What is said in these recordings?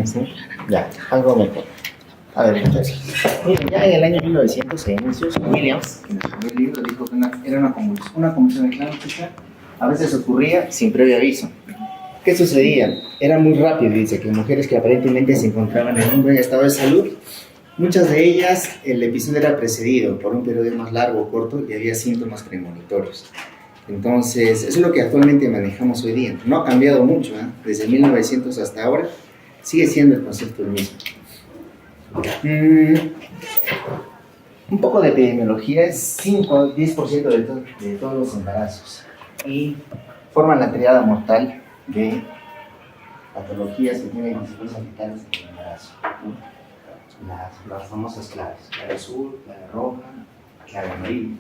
Sí. Ya, algo mejor. A ver, entonces. Miren, ya en el año 1900 se inició Williams, en el primer libro, dijo que era una convulsión ecléptica. A veces ocurría sin previo aviso. ¿Qué sucedía? Era muy rápido, dice, que mujeres que aparentemente se encontraban en un buen estado de salud, muchas de ellas, el episodio era precedido por un periodo más largo o corto y había síntomas premonitorios. Entonces, eso es lo que actualmente manejamos hoy día. No ha cambiado mucho, ¿eh? Desde 1900 hasta ahora, sigue siendo el concepto el mismo. Un poco de epidemiología es 5-10% de todos los embarazos y forman la triada mortal de patologías que tienen consecuencias vitales en el embarazo. Las famosas claves, clave azul, clave roja, clave amarilla.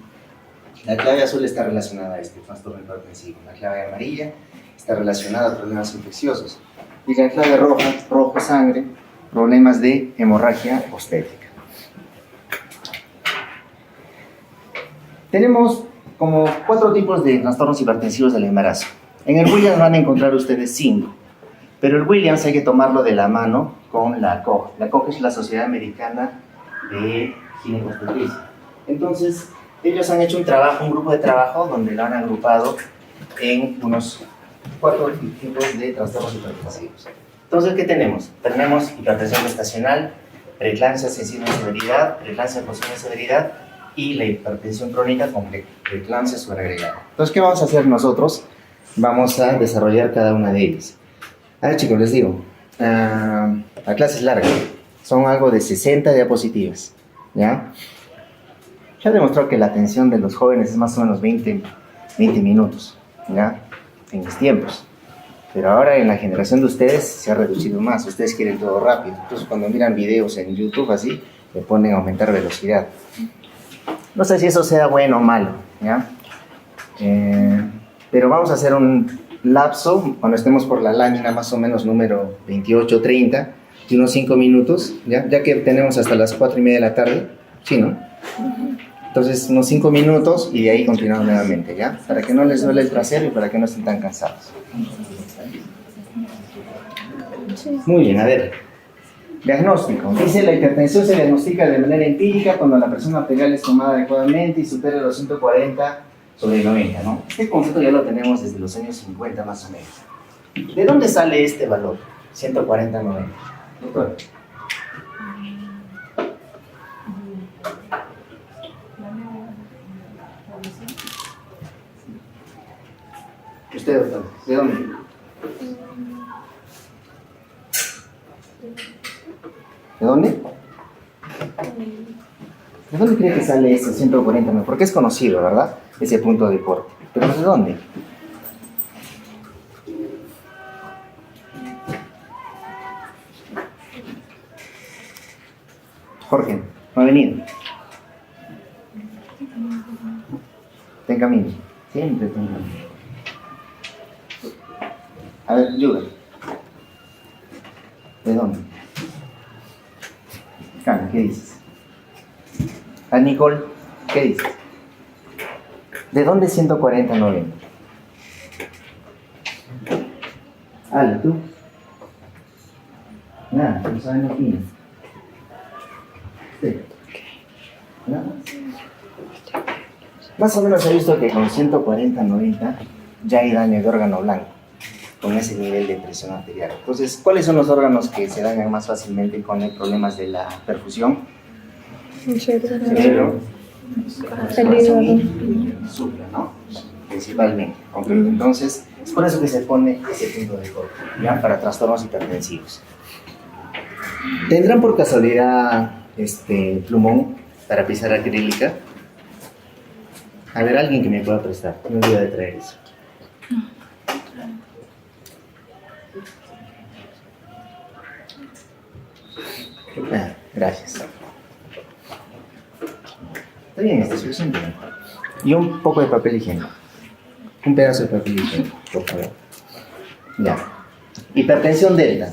La clave azul está relacionada a este trastorno hipertensivo, la clave amarilla está relacionada a problemas infecciosos y la clave roja, rojo sangre, problemas de hemorragia obstétrica. Tenemos como 4 tipos de trastornos hipertensivos del embarazo. En el Williams van a encontrar ustedes 5, pero el Williams hay que tomarlo de la mano con la ACOG. La ACOG es la Sociedad Americana de Ginecobstetricia. Entonces, ellos han hecho un grupo de trabajo donde lo han agrupado en unos 4 tipos de trastornos hipertensivos. Entonces, ¿qué tenemos? Tenemos hipertensión gestacional, preeclampsia sensible en severidad, preeclampsia posible en severidad y la hipertensión crónica con preeclampsia sobreagregada. Entonces, ¿qué vamos a hacer nosotros? Vamos a desarrollar cada una de ellas. A ver, chicos, les digo, la clase es larga, son algo de 60 diapositivas, ¿ya? Ya he demostrado que la atención de los jóvenes es más o menos 20 minutos, ¿ya? En mis tiempos. Pero ahora en la generación de ustedes se ha reducido más, ustedes quieren todo rápido. Entonces cuando miran videos en YouTube así, le ponen a aumentar velocidad. No sé si eso sea bueno o malo, ¿ya? Pero vamos a hacer un lapso, cuando estemos por la lámina más o menos número 28-30, de unos 5 minutos, ¿ya? Ya que tenemos hasta las 4:30 de la tarde, ¿sí, no? Entonces unos 5 minutos y de ahí continuamos nuevamente, ¿ya? Para que no les duele el trasero y para que no estén tan cansados. Muy bien, a ver. Diagnóstico. Dice, la hipertensión se diagnostica de manera empírica cuando la presión arterial es tomada adecuadamente y supera los 140/90, ¿no? Este concepto ya lo tenemos desde los años 50 más o menos. ¿De dónde sale este valor? 140/90. Doctor. ¿Usted, doctor? ¿De dónde? ¿De dónde? ¿De dónde cree que sale ese 140? Porque es conocido, ¿verdad? Ese punto de corte. ¿Pero de dónde? Jorge, no ha venido. Está en camino. Siempre está en camino. A ver, ayuda. ¿De dónde? Cana, ¿qué dices? A Nicole, ¿qué dices? ¿De dónde 140/90? Ala, ¿tú? Nada, no sabes, no tienes. Sí. ¿Nada? Más o menos he visto que con 140/90 ya hay daño de órgano blanco con ese nivel de presión arterial. Entonces, ¿cuáles son los órganos que se dañan más fácilmente con problemas de la perfusión? Cerebro, corazón y azúcar, ¿no? Principalmente. Entonces, es por eso que se pone ese punto de corte, ¿ya? Para trastornos hipertensivos. ¿Tendrán por casualidad plumón para pizarra acrílica? A ver, alguien que me pueda prestar. No olvido de traer eso. Gracias. Está bien, esta solución bien. Y un poco de papel higiénico. Un pedazo de papel higiénico, por favor. Ya. Hipertensión delta.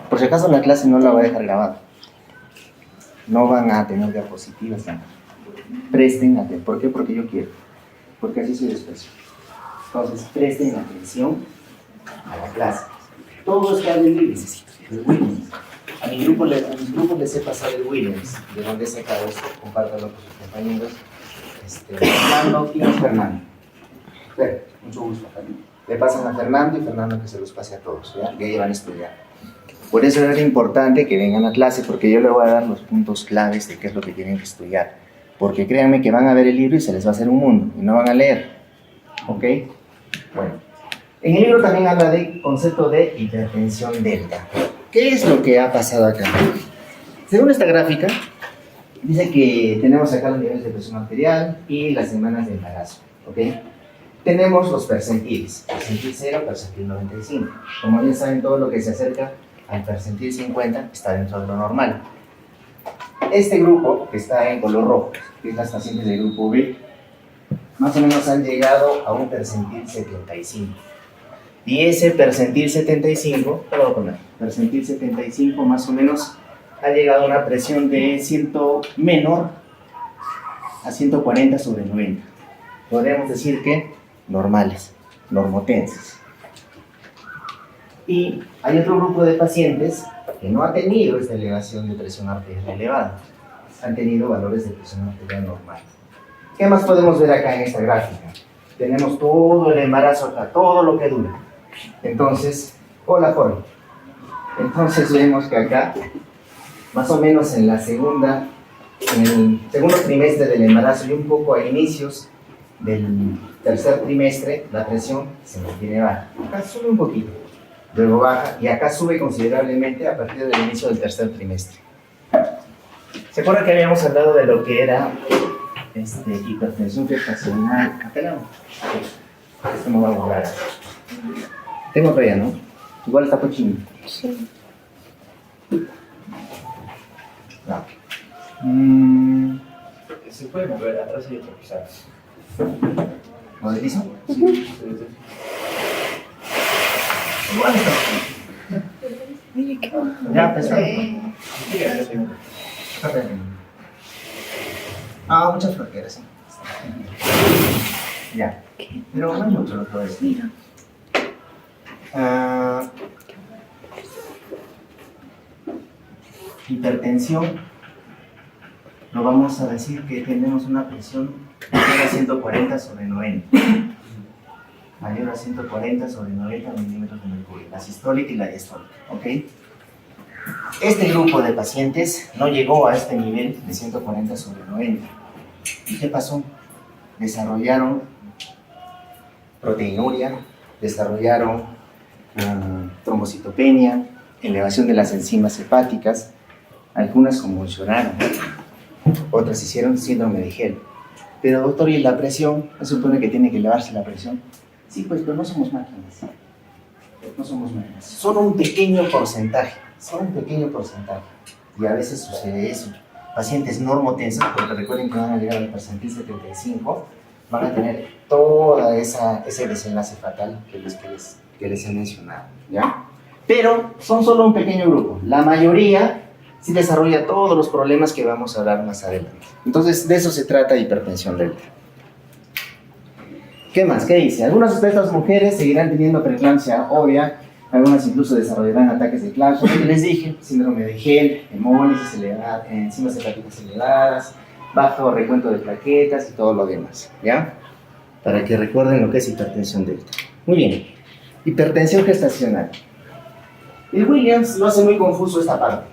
Por si acaso la clase no la voy a dejar grabada. No van a tener diapositivas. ¿No? Presten atención. ¿Por qué? Porque yo quiero. Porque así soy despacio. Entonces, presten atención a la clase. Todo está en el Williams. A mi grupo les he pasado el Williams. ¿De dónde he sacado esto? Compártalo con sus compañeros. Fernando, ¿quién es Fernando? Mucho gusto. Le pasan a Fernando y Fernando que se los pase a todos, ¿ya? Y ahí van a estudiar. Por eso era importante que vengan a clase, porque yo les voy a dar los puntos claves de qué es lo que tienen que estudiar. Porque créanme que van a ver el libro y se les va a hacer un mundo, y no van a leer. ¿Ok? Bueno. En el libro también habla del concepto de hipertensión delta. ¿Qué es lo que ha pasado acá? Según esta gráfica, dice que tenemos acá los niveles de presión arterial y las semanas de embarazo. ¿Ok? Tenemos los percentiles, percentil 0, percentil 95. Como bien saben, todo lo que se acerca al percentil 50 está dentro de lo normal. Este grupo, que está en color rojo, que es las pacientes del grupo B, más o menos han llegado a un percentil 75. Y ese percentil 75, lo voy a poner, percentil 75 más o menos ha llegado a una presión de menor a 140 sobre 90. Podríamos decir que normales, normotenses. Y hay otro grupo de pacientes que no ha tenido esta elevación de presión arterial elevada, han tenido valores de presión arterial normal. ¿Qué más podemos ver acá en esta gráfica? Tenemos todo el embarazo acá, todo lo que dura. Entonces, hola Jorge. Entonces vemos que acá, más o menos en el segundo trimestre del embarazo y un poco a inicios del tercer trimestre, la presión se mantiene baja. Acá sube un poquito, luego baja y acá sube considerablemente a partir del inicio del tercer trimestre. ¿Se acuerdan que habíamos hablado de lo que era hipertensión gestacional? Acá no. Esto me va a borrar. Tengo todavía, ¿no? Igual está cochino. Sí. No. Se puede mover atrás y otro quizás. ¿Modelizo? Sí. Igual está. Ya, pues. Muchas fronteras, ¿sí? Ya. Pero no hay mucho lo que voy a decir. Hipertensión, lo vamos a decir que tenemos una presión mayor a 140 sobre 90. Mayor a 140 sobre 90 milímetros de mercurio, la sistólica y la diastólica, ¿ok? Este grupo de pacientes no llegó a este nivel de 140 sobre 90. ¿Y qué pasó? Desarrollaron proteinuria, desarrollaron trombocitopenia, elevación de las enzimas hepáticas, algunas convulsionaron, otras hicieron síndrome de Gel. Pero doctor, ¿y la presión? ¿Se supone que tiene que elevarse la presión? Sí, pues, pero no somos máquinas. No somos máquinas. Son un pequeño porcentaje. Y a veces sucede eso. Pacientes normotensos, porque recuerden que van a llegar al percentil 75, van a tener toda ese desenlace fatal que les he mencionado, ¿ya? Pero son solo un pequeño grupo. La mayoría sí desarrolla todos los problemas que vamos a hablar más adelante. Entonces, de eso se trata hipertensión delta. ¿Qué más? ¿Qué dice? Algunas de estas mujeres seguirán teniendo preeclampsia obvia, algunas incluso desarrollarán ataques de eclampsia. Como les dije, síndrome de Gel, hemólisis elevada, enzimas hepáticas elevadas, bajo recuento de plaquetas y todo lo demás, ¿ya? Para que recuerden lo que es hipertensión delta. Muy bien. Hipertensión gestacional. El Williams lo hace muy confuso esta parte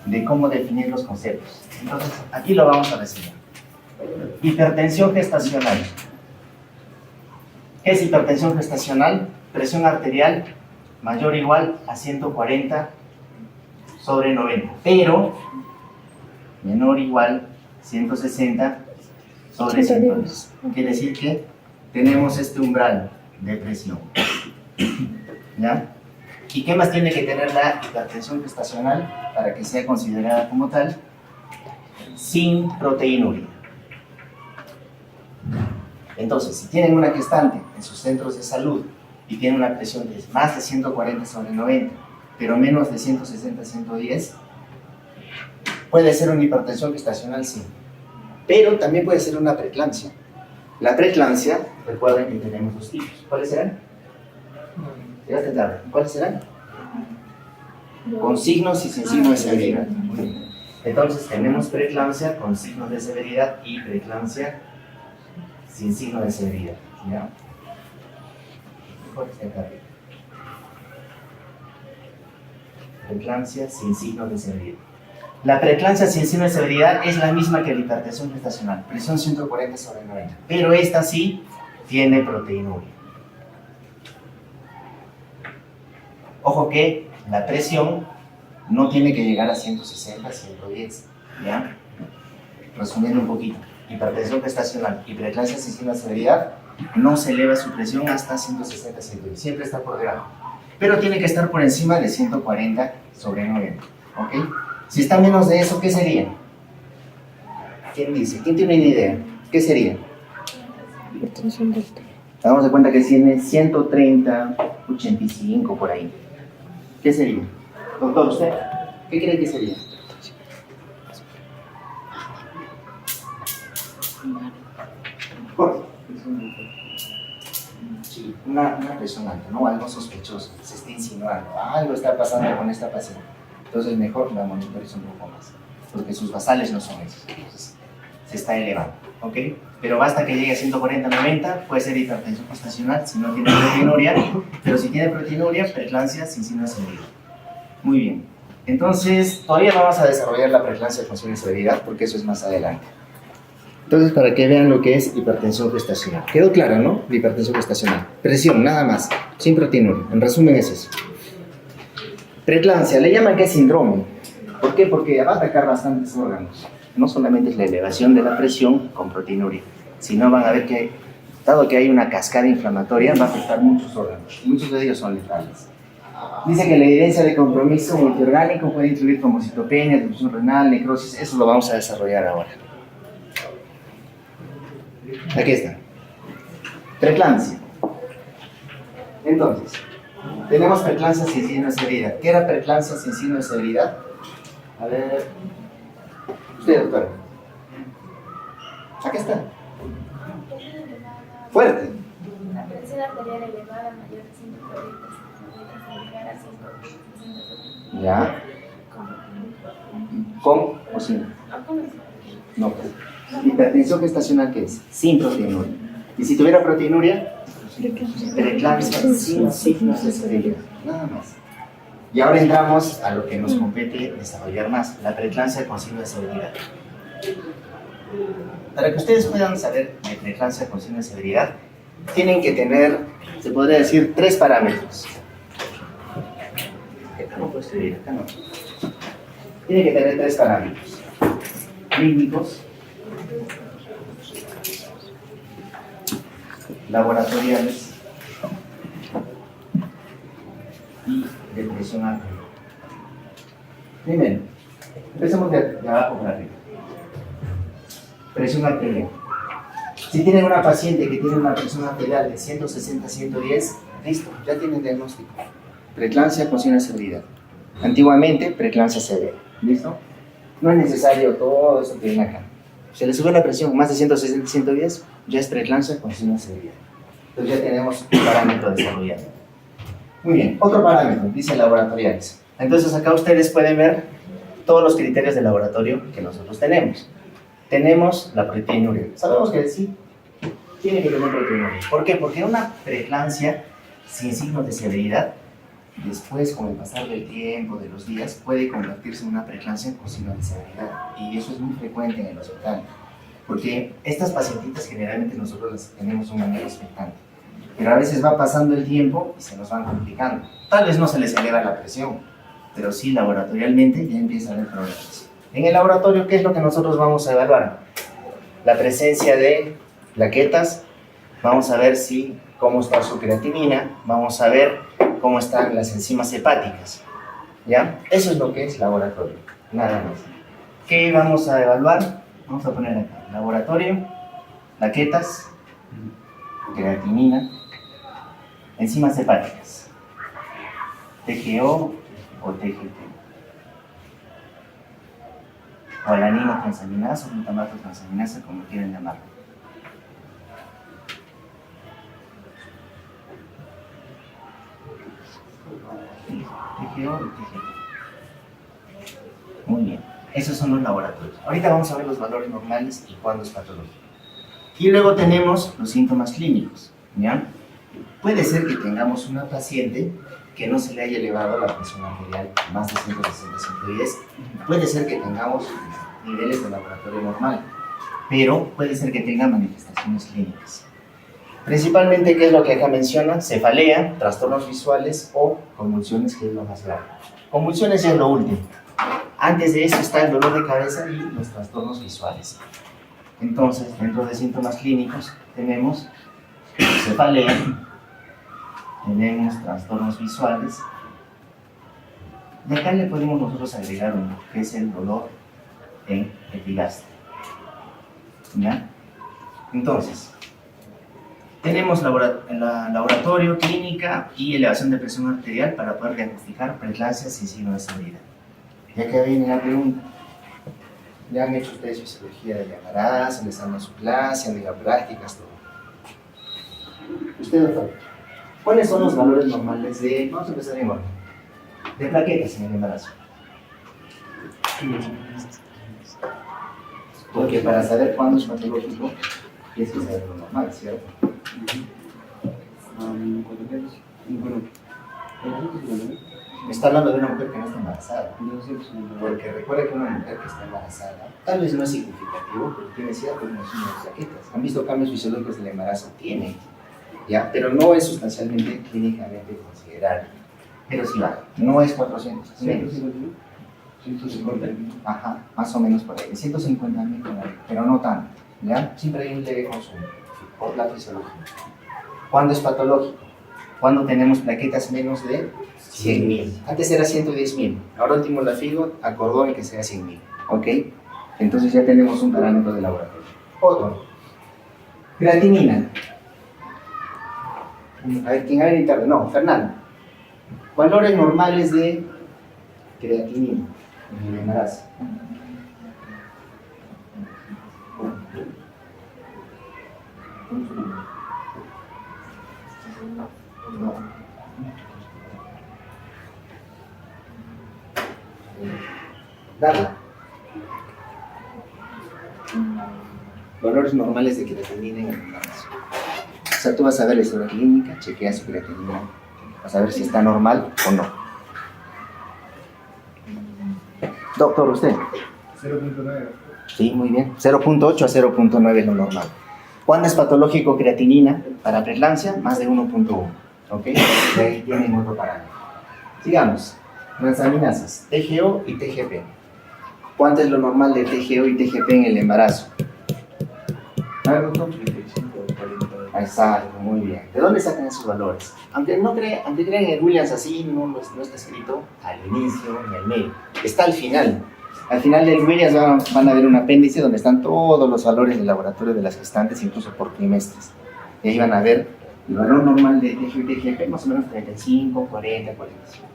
de cómo definir los conceptos. Entonces, aquí lo vamos a reseñar. Hipertensión gestacional. ¿Qué es hipertensión gestacional? Presión arterial mayor o igual a 140 sobre 90, pero menor o igual a 160 sobre 110. Quiere decir que tenemos este umbral de presión. ¿Ya? ¿Y qué más tiene que tener la hipertensión gestacional para que sea considerada como tal? Sin proteinuria. Entonces, si tienen una gestante en sus centros de salud y tienen una presión de más de 140 sobre 90, pero menos de 160-110, puede ser una hipertensión gestacional, sí. Pero también puede ser una preeclampsia. La preeclampsia, recuerden que tenemos dos tipos. ¿Cuáles serán? Llegaste tarde. ¿Cuáles serán? con signos y sin signo de severidad. Muy bien. Entonces tenemos preeclampsia con signos de severidad y preeclampsia sin signo de severidad. ¿Ya? Mejor que esté acá arriba. Preeclampsia sin signo de severidad. La preeclampsia sin signo de severidad es la misma que la hipertensión gestacional, presión 140/90, pero esta sí tiene proteinuria. Ojo que la presión no tiene que llegar a 160, 110, ¿ya? Resumiendo un poquito, hipertensión gestacional y preeclampsia sin signo de severidad no se eleva su presión hasta 160, 110, siempre está por debajo, pero tiene que estar por encima de 140/90, ¿ok? Si está menos de eso, ¿qué sería? ¿Quién dice? ¿Quién tiene una idea? ¿Qué sería? Damos de cuenta que tiene 130, 85 por ahí. ¿Qué sería? Doctor, ¿usted qué cree que sería? Sí, una presión alta, ¿no? Algo sospechoso, se está insinuando, algo está pasando con esta paciente. Entonces mejor la monitorizo un poco más, porque sus basales no son esos, entonces se está elevando, ¿ok? Pero basta que llegue a 140/90, puede ser hipertensión gestacional si no tiene proteinuria, pero si tiene proteinuria, preeclampsia sin signo de severidad. Muy bien, entonces todavía no vamos a desarrollar la preeclampsia con signo de severidad, porque eso es más adelante. Entonces, para que vean lo que es hipertensión gestacional. Quedó claro, ¿no? La hipertensión gestacional. Presión, nada más, sin proteinuria. En resumen es eso. Preeclampsia, le llaman que es síndrome. ¿Por qué? Porque va a atacar bastantes órganos. No solamente es la elevación de la presión con proteinuria, sino van a ver que, dado que hay una cascada inflamatoria, va a afectar muchos órganos. Muchos de ellos son letales. Dice que la evidencia de compromiso multiorgánico puede incluir trombocitopenia, disfunción renal, necrosis. Eso lo vamos a desarrollar ahora. Aquí está. Preeclampsia. Entonces, tenemos preeclampsia sin signo de severidad. ¿Qué era preeclampsia sin signo de severidad? A ver. Usted, doctora. Aquí está. Fuerte. La presión arterial elevada mayor de 140 sin llegar a 160. Ya. ¿Con o sin? No. Hipertensión gestacional, ¿qué es? Sin proteinuria. Y si tuviera proteinuria, preeclampsia sin signos de severidad. Nada más. Y ahora entramos a lo que nos compete desarrollar más, la preeclampsia con signo de severidad. Para que ustedes puedan saber de preeclampsia con signo de severidad, tienen que tener, se podría decir, 3 parámetros. Acá no puedo escribir, acá no. Tienen que tener 3 parámetros. Clínicos, laboratoriales y de presión arterial. Primero, empecemos de abajo para arriba. Presión arterial. Si tienen una paciente que tiene una presión arterial de 160-110, listo, ya tienen diagnóstico. Preeclampsia con signo de severidad. Antiguamente, preeclampsia severa. ¿Listo? No es necesario todo eso que ven acá. Se le sube la presión más de 160-110, ya es preeclampsia con signo de severidad. Entonces ya tenemos un parámetro desarrollado. Muy bien, otro parámetro, dice laboratoriales. Entonces acá ustedes pueden ver todos los criterios de laboratorio que nosotros tenemos. Tenemos la proteinuria. Sabemos que sí, tiene que tener proteinuria. ¿Por qué? Porque una preeclampsia sin signos de severidad, después con el pasar del tiempo, de los días, puede convertirse en una preeclampsia con signos de severidad. Y eso es muy frecuente en el hospital. Porque estas pacientitas generalmente nosotros las tenemos un manera expectante. Pero a veces va pasando el tiempo y se nos van complicando. Tal vez no se les eleva la presión, pero sí laboratorialmente ya empieza a haber problemas. En el laboratorio, ¿qué es lo que nosotros vamos a evaluar? La presencia de plaquetas, vamos a ver cómo está su creatinina, vamos a ver cómo están las enzimas hepáticas. ¿Ya? Eso es lo que es laboratorio, nada más. ¿Qué vamos a evaluar? Vamos a poner acá, laboratorio, plaquetas, creatinina, enzimas hepáticas, TGO o TGT. O alanina transaminasa o glutamato transaminasa, como quieran llamarlo. TGO y TGT. Muy bien. Esos son los laboratorios. Ahorita vamos a ver los valores normales y cuándo es patológico. Y luego tenemos los síntomas clínicos, ¿ya? Puede ser que tengamos una paciente que no se le haya elevado la presión arterial más de 160/110. Puede ser que tengamos niveles de laboratorio normal, pero puede ser que tenga manifestaciones clínicas. Principalmente, ¿qué es lo que acá menciona? Cefalea, trastornos visuales o convulsiones, que es lo más grave. Convulsiones ya es lo último. Antes de eso está el dolor de cabeza y los trastornos visuales. Entonces, dentro de síntomas clínicos tenemos cefalea, tenemos trastornos visuales, y acá le podemos nosotros agregar uno, que es el dolor en epigastre. ¿Ya? Entonces, tenemos laboratorio, clínica y elevación de presión arterial para poder diagnosticar preeclampsia sin signo de salida. Ya que viene la pregunta, ya han hecho ustedes fisiología del embarazo, les han dado su clase, han ido a prácticas, todo. Usted, doctor, ¿cuáles son los valores normales de, vamos a empezar en orden, de plaquetas en el embarazo? Porque para saber cuándo es patológico, tienes que saber lo normal, ¿cierto? Está hablando de una mujer que no está embarazada. Porque recuerda que una mujer que está embarazada, tal vez no es significativo, pero tiene ciertos números de plaquetas. ¿Han visto cambios fisiológicos del embarazo? Tiene, ¿ya? Pero no es sustancialmente clínicamente considerable. Pero sí va, no es 400, es menos. 150. Ajá, más o menos por ahí, 150.000 por ahí, pero no tanto, ¿ya? Siempre hay un leve consumo por la fisiología. ¿Cuándo es patológico? Cuando tenemos plaquetas menos de 100.000. Antes era 110.000, ahora último la FIGO acordó en que sea 100.000, ¿ok? Entonces ya tenemos un parámetro de laboratorio. Otro, creatinina. A ver, ¿quién ha venido tarde? No, Fernando. Valores normales de creatinina en el embarazo. No. Darla. Valores normales de creatinina en el embarazo. O sea, tú vas a ver la historia clínica, chequeas su creatinina, vas a ver si está normal o no. Doctor, ¿usted? 0.9. Sí, muy bien. 0.8 a 0.9 es lo normal. ¿Cuándo es patológico creatinina? Para preeclampsia, más de 1.1. ¿Ok? De ahí tienen otro parámetro. Sigamos. Transaminasas, TGO y TGP. ¿Cuánto es lo normal de TGO y TGP en el embarazo? A ver, doctor. 35, 40. Exacto, muy bien. ¿De dónde sacan esos valores? Aunque crean en el Williams así, no está escrito al inicio ni al medio. Está al final. Al final del Williams van a ver un apéndice donde están todos los valores del laboratorio de las gestantes, incluso por trimestres. Y ahí van a ver el valor normal de TGO y TGP, más o menos 35, 40, 45.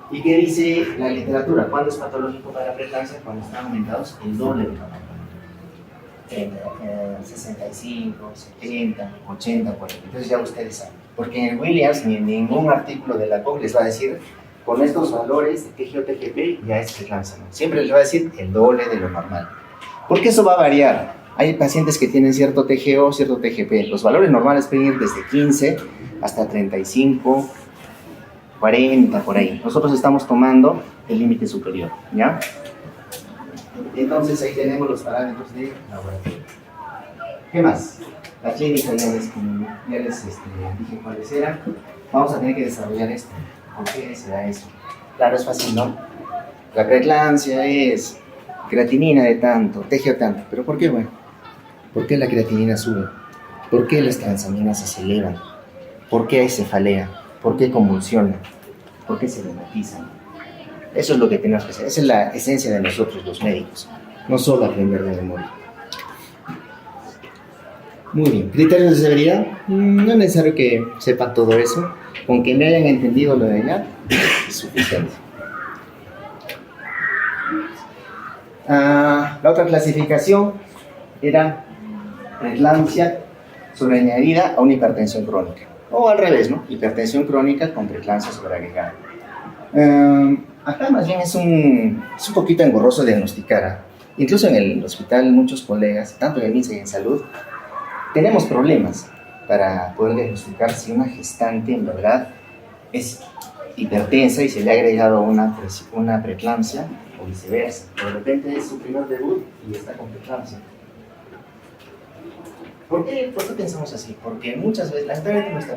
¿Y qué dice la literatura? ¿Cuándo es patológico para preeclampsia? Cuando están aumentados el doble de lo normal. 65, 70, 80, 40. Entonces ya ustedes saben. Porque en el Williams ni en ningún artículo de la COG les va a decir con estos valores de TGO, TGP ya es preeclampsia. Siempre les va a decir el doble de lo normal. Porque eso va a variar. Hay pacientes que tienen cierto TGO, cierto TGP. Los valores normales pueden ir desde 15 hasta 35, 40, por ahí. Nosotros estamos tomando el límite superior, ¿ya? Entonces ahí tenemos los parámetros de laboratorio. ¿Qué más? La clínica ya les dije cuáles eran. Vamos a tener que desarrollar esto. ¿Por qué se da eso? Claro, es fácil, ¿no? La preeclampsia es creatinina de tanto, TGO tanto. ¿Pero por qué, bueno? ¿Por qué la creatinina sube? ¿Por qué las transaminasas se elevan? ¿Por qué hay cefalea? ¿Por qué convulsionan? ¿Por qué se reumatizan? Eso es lo que tenemos que hacer. Esa es la esencia de nosotros los médicos. No solo aprender de memoria. Muy bien. ¿Criterios de severidad? No es necesario que sepan todo eso. Con que me hayan entendido lo de allá, es suficiente. La otra clasificación era preeclampsia sobreañadida a una hipertensión crónica. O al revés, ¿no? Hipertensión crónica con preeclampsia sobreagregada. Acá más bien es un poquito engorroso diagnosticar. Incluso en el hospital muchos colegas, tanto en el INSS y en salud, tenemos problemas para poder diagnosticar si una gestante en verdad es hipertensa y se le ha agregado una preeclampsia o viceversa. De repente es su primer debut y está con preeclampsia. ¿Por qué pensamos así? Porque muchas veces, lamentablemente nuestra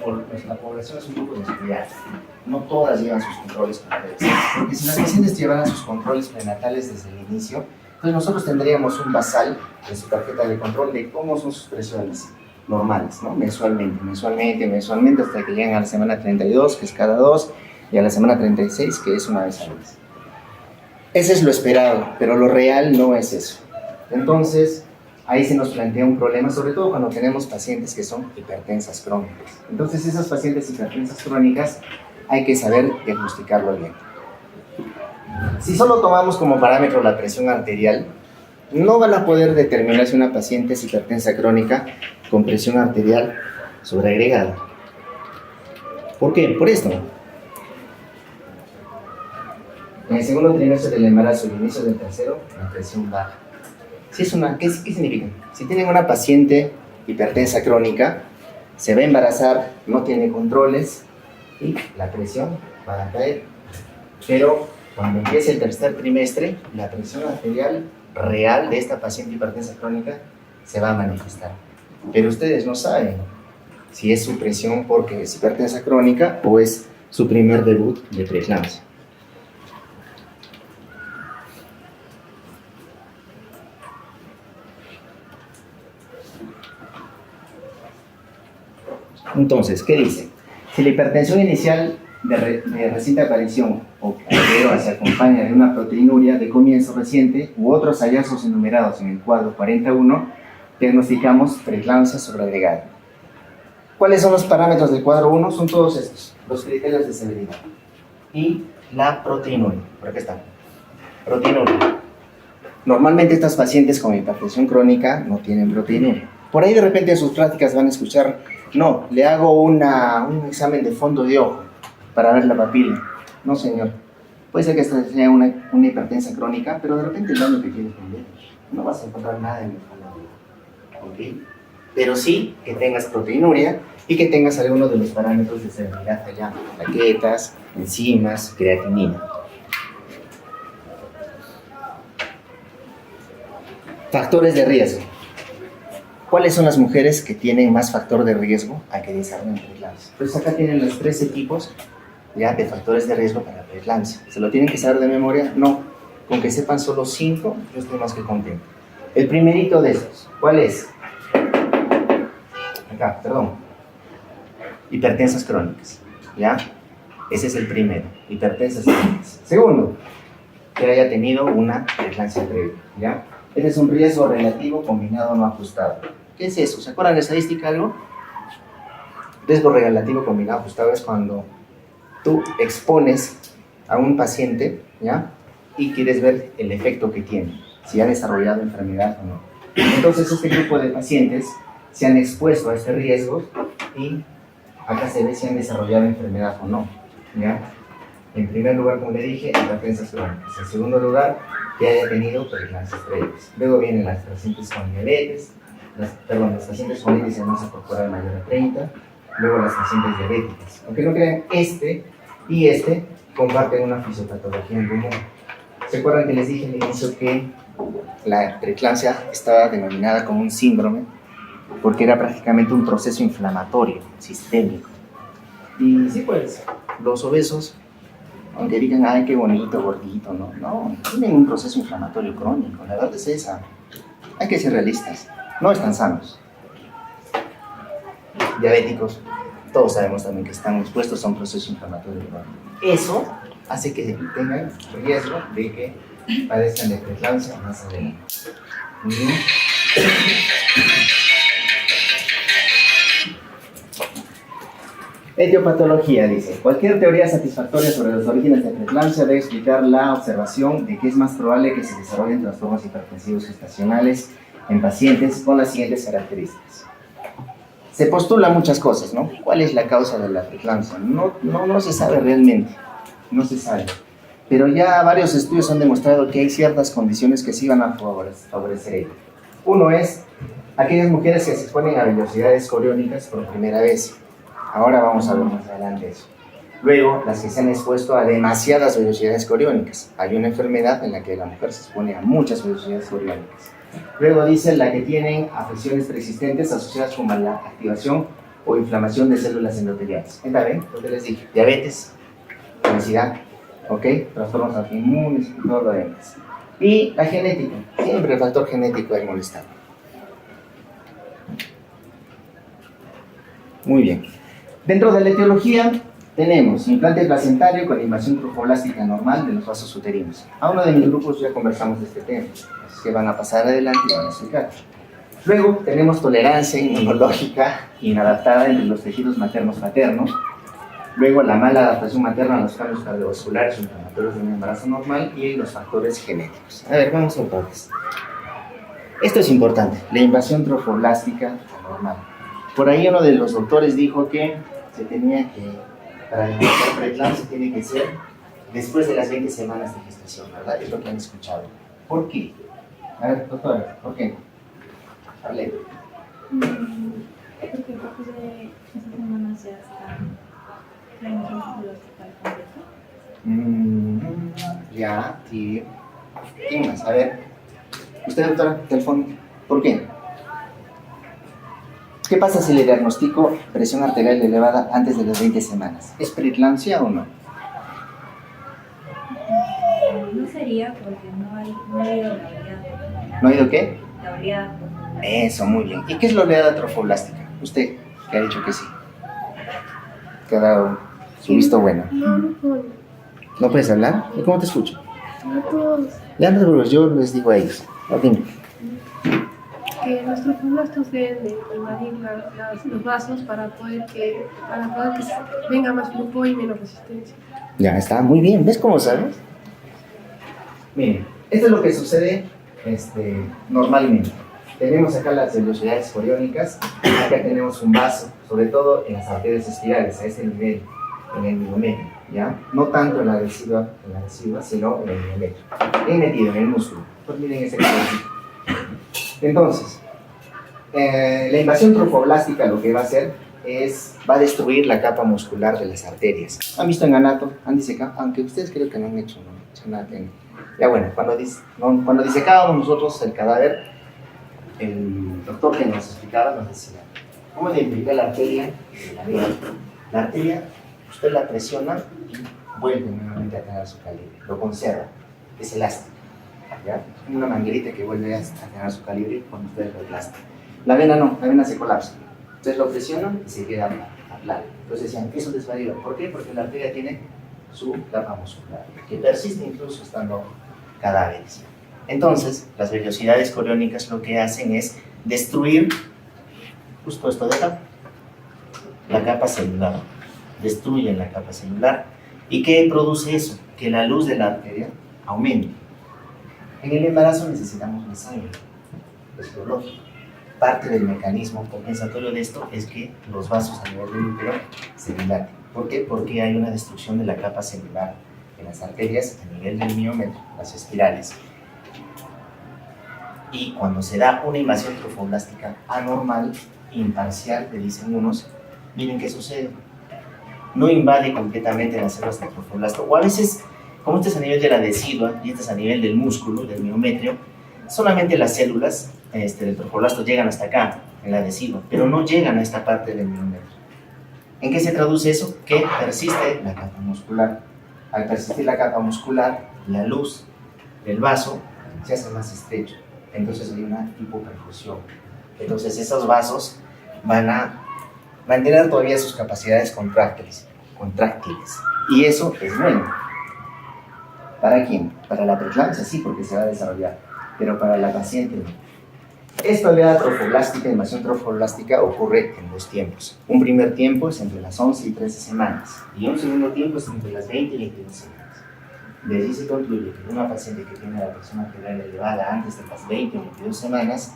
población es un poco descuidada. No todas llevan sus controles prenatales. Porque si las pacientes llevaran sus controles prenatales desde el inicio, entonces nosotros tendríamos un basal de su tarjeta de control de cómo son sus presiones normales, ¿no? Mensualmente, hasta que llegan a la semana 32, que es cada 2, y a la semana 36, que es una vez al mes. Ese es lo esperado, pero lo real no es eso. Entonces, ahí se nos plantea un problema, sobre todo cuando tenemos pacientes que son hipertensas crónicas. Entonces, esas pacientes hipertensas crónicas hay que saber diagnosticarlo bien. Si solo tomamos como parámetro la presión arterial, no van a poder determinar si una paciente es hipertensa crónica con presión arterial sobreagregada. ¿Por qué? Por esto. En el segundo trimestre del embarazo y el inicio del tercero, la presión baja. ¿Qué significa? Si tienen una paciente hipertensa crónica, se va a embarazar, no tiene controles y la presión va a caer. Pero cuando empiece el tercer trimestre, la presión arterial real de esta paciente hipertensa crónica se va a manifestar. Pero ustedes no saben si es su presión porque es hipertensa crónica o es su primer debut de preeclampsia. Entonces, ¿qué dice? Si la hipertensión inicial de reciente aparición o que se acompaña de una proteinuria de comienzo reciente u otros hallazgos enumerados en el cuadro 41, diagnosticamos preeclampsia sobreagregada. ¿Cuáles son los parámetros del cuadro 1? Son todos estos, los criterios de severidad. Y la proteinuria, por acá está. Proteinuria. Normalmente estas pacientes con hipertensión crónica no tienen proteinuria. Por ahí de repente en sus prácticas van a escuchar, no, le hago un examen de fondo de ojo para ver la papila. No, señor. Puede ser que esta sea una hipertensa crónica, pero de repente el daño que tienes con no vas a encontrar nada en el fondo. ¿Ok? Pero sí que tengas proteinuria y que tengas alguno de los parámetros de severidad allá, plaquetas, enzimas, creatinina. Factores de riesgo. ¿Cuáles son las mujeres que tienen más factor de riesgo a que desarrollen preeclampsia? Pues acá tienen los 13 tipos ya de factores de riesgo para preeclampsia. ¿Se lo tienen que saber de memoria? No. Con que sepan solo 5, yo estoy más que contento. El primerito de estos, ¿cuál es? Acá, perdón. Hipertensas crónicas. ¿Ya? Ese es el primero. Hipertensas crónicas. Segundo, que haya tenido una preeclampsia previa. ¿Ya? Ese es un riesgo relativo combinado no ajustado. ¿Qué es eso? ¿Se acuerdan de estadística algo? Riesgo relativo combinado ajustado es cuando tú expones a un paciente, ¿ya? Y quieres ver el efecto que tiene, si ha desarrollado enfermedad o no. Entonces este grupo de pacientes se han expuesto a este riesgo y acá se ve si han desarrollado enfermedad o no, ¿ya? En primer lugar, como le dije, hipertensas crónicas. En segundo lugar, que haya tenido preeclampsias previas. Luego vienen las pacientes con diabetes, las pacientes con índice de masa corporal mayor a 30, luego las pacientes diabéticas. Aunque no crean, este y este comparten una fisiopatología en común. ¿Se acuerdan que les dije al inicio que la preeclampsia estaba denominada como un síndrome? Porque era prácticamente un proceso inflamatorio, sistémico. Y sí, pues, los obesos, aunque digan, ay, qué bonito, gordito, no, tienen un proceso inflamatorio crónico, la verdad es esa. Hay que ser realistas, no están sanos. Diabéticos, todos sabemos también que están expuestos a un proceso inflamatorio crónico. Eso hace que tengan riesgo de que padezcan de preeclampsia más adelante. Muy bien. Etiopatología, dice. Cualquier teoría satisfactoria sobre los orígenes de preeclampsia debe explicar la observación de que es más probable que se desarrollen trastornos hipertensivos gestacionales en pacientes con las siguientes características. Se postulan muchas cosas, ¿no? ¿Cuál es la causa de la preeclampsia? No se sabe realmente. No se sabe. Pero ya varios estudios han demostrado que hay ciertas condiciones que sí van a favorecer ello. Uno es aquellas mujeres que se exponen a velocidades coriónicas por primera vez. Ahora vamos a ver más adelante eso. Luego, las que se han expuesto a demasiadas velocidades coriónicas. Hay una enfermedad en la que la mujer se expone a muchas velocidades coriónicas. Luego dice la que tienen afecciones preexistentes asociadas con la activación o inflamación de células endoteliales. ¿Está bien? Lo que les dije. Diabetes, obesidad, ¿ok? Trastornos autoinmunes y todo lo demás. Y la genética. Siempre el factor genético es molestado. Muy bien. Dentro de la etiología tenemos implante placentario con invasión trofoblástica normal de los vasos uterinos. A uno de mis grupos ya conversamos de este tema, así que van a pasar adelante y van a explicar. Luego tenemos tolerancia inmunológica inadaptada entre los tejidos maternos-paternos. Luego la mala adaptación materna a los cambios cardiovasculares o inflamatorios de un embarazo normal y los factores genéticos. A ver, vamos a partes. Esto es importante, la invasión trofoblástica anormal. Por ahí uno de los doctores dijo que se tenía que, para diagnosticar preeclampsia tiene que ser después de las 20 semanas de gestación, ¿verdad? Es lo que han escuchado. ¿Por qué? A ver, doctora, ¿por qué? Hable. Porque después de esas semanas ya está la invasión trofoblástica completa. Ya, sí. ¿Quién más? A ver. Usted, doctora, teléfono. ¿Por qué? ¿Qué pasa si le diagnostico presión arterial elevada antes de las 20 semanas? ¿Es preeclampsia o no? No sería porque no ha ido la oleada. ¿No ha ido qué? La oleada. Eso, muy bien. ¿Y qué es la oleada trofoblástica? Usted, que ha dicho que sí. Que ha dado su visto bueno. No. ¿No puedes hablar? ¿Y cómo te escucho? No todos. Ya no te preocupes, yo les digo a ellos. No, dime. Que los trofoblastos deben de invadir los vasos para poder que venga más flujo y menos resistencia. Ya está, muy bien. ¿Ves cómo sabes? Miren, esto es lo que sucede normalmente. Tenemos acá las velocidades coriónicas, acá tenemos un vaso, sobre todo en las arterias espirales, a este nivel, en el miometrio, ¿ya? No tanto en la adhesiva, sino en el miometrio. Bien metido en el músculo. Pues miren ese cabecito. Entonces, la invasión trofoblástica lo que va a hacer va a destruir la capa muscular de las arterias. ¿Han visto en anato? ¿Han disecado? Aunque ustedes creo que no han hecho, nada técnico. Ya bueno, cuando disecábamos nosotros el cadáver, el doctor que nos explicaba nos decía, ¿cómo identificar la arteria de la vena? La arteria, usted la presiona y vuelve nuevamente a tener su calibre, lo conserva, es elástico, ¿ya? Es una manguerita que vuelve a tener su calibre cuando usted lo aplasta. La vena no, la vena se colapsa. Ustedes lo presionan y se queda plano. Entonces decían, eso desvaría. ¿Por qué? Porque la arteria tiene su capa muscular, que persiste incluso estando cadáveres. Entonces, las velocidades coriónicas lo que hacen es destruir justo esto de acá, la capa celular. Destruyen la capa celular. ¿Y qué produce eso? Que la luz de la arteria aumente. En el embarazo necesitamos más sangre, es lo lógico. Parte del mecanismo compensatorio de esto es que los vasos a nivel del útero se dilaten. ¿Por qué? Porque hay una destrucción de la capa celular en las arterias a nivel del miometrio, las espirales. Y cuando se da una invasión trofoblástica anormal, imparcial, le dicen unos, miren qué sucede. No invade completamente las células del trofoblasto, o a veces, como este es a nivel de la decidua y este es a nivel del músculo, del miometrio, solamente las células del trofoblasto llegan hasta acá, en la decidua, pero no llegan a esta parte del miometrio. ¿En qué se traduce eso? Que persiste la capa muscular. Al persistir la capa muscular, la luz del vaso se hace más estrecho. Entonces hay una hipoperfusión. Entonces esos vasos van a mantener todavía sus capacidades contráctiles. Y eso es bueno. ¿Para quién? Para la preeclampsia sí, porque se va a desarrollar, pero para la paciente no. Esta oleada trofoblástica, invasión trofoblástica, ocurre en dos tiempos. Un primer tiempo es entre las 11 y 13 semanas, y un segundo tiempo es entre las 20 y 22 semanas. De allí se concluye que una paciente que tiene la presión arterial elevada antes de las 20 o 22 semanas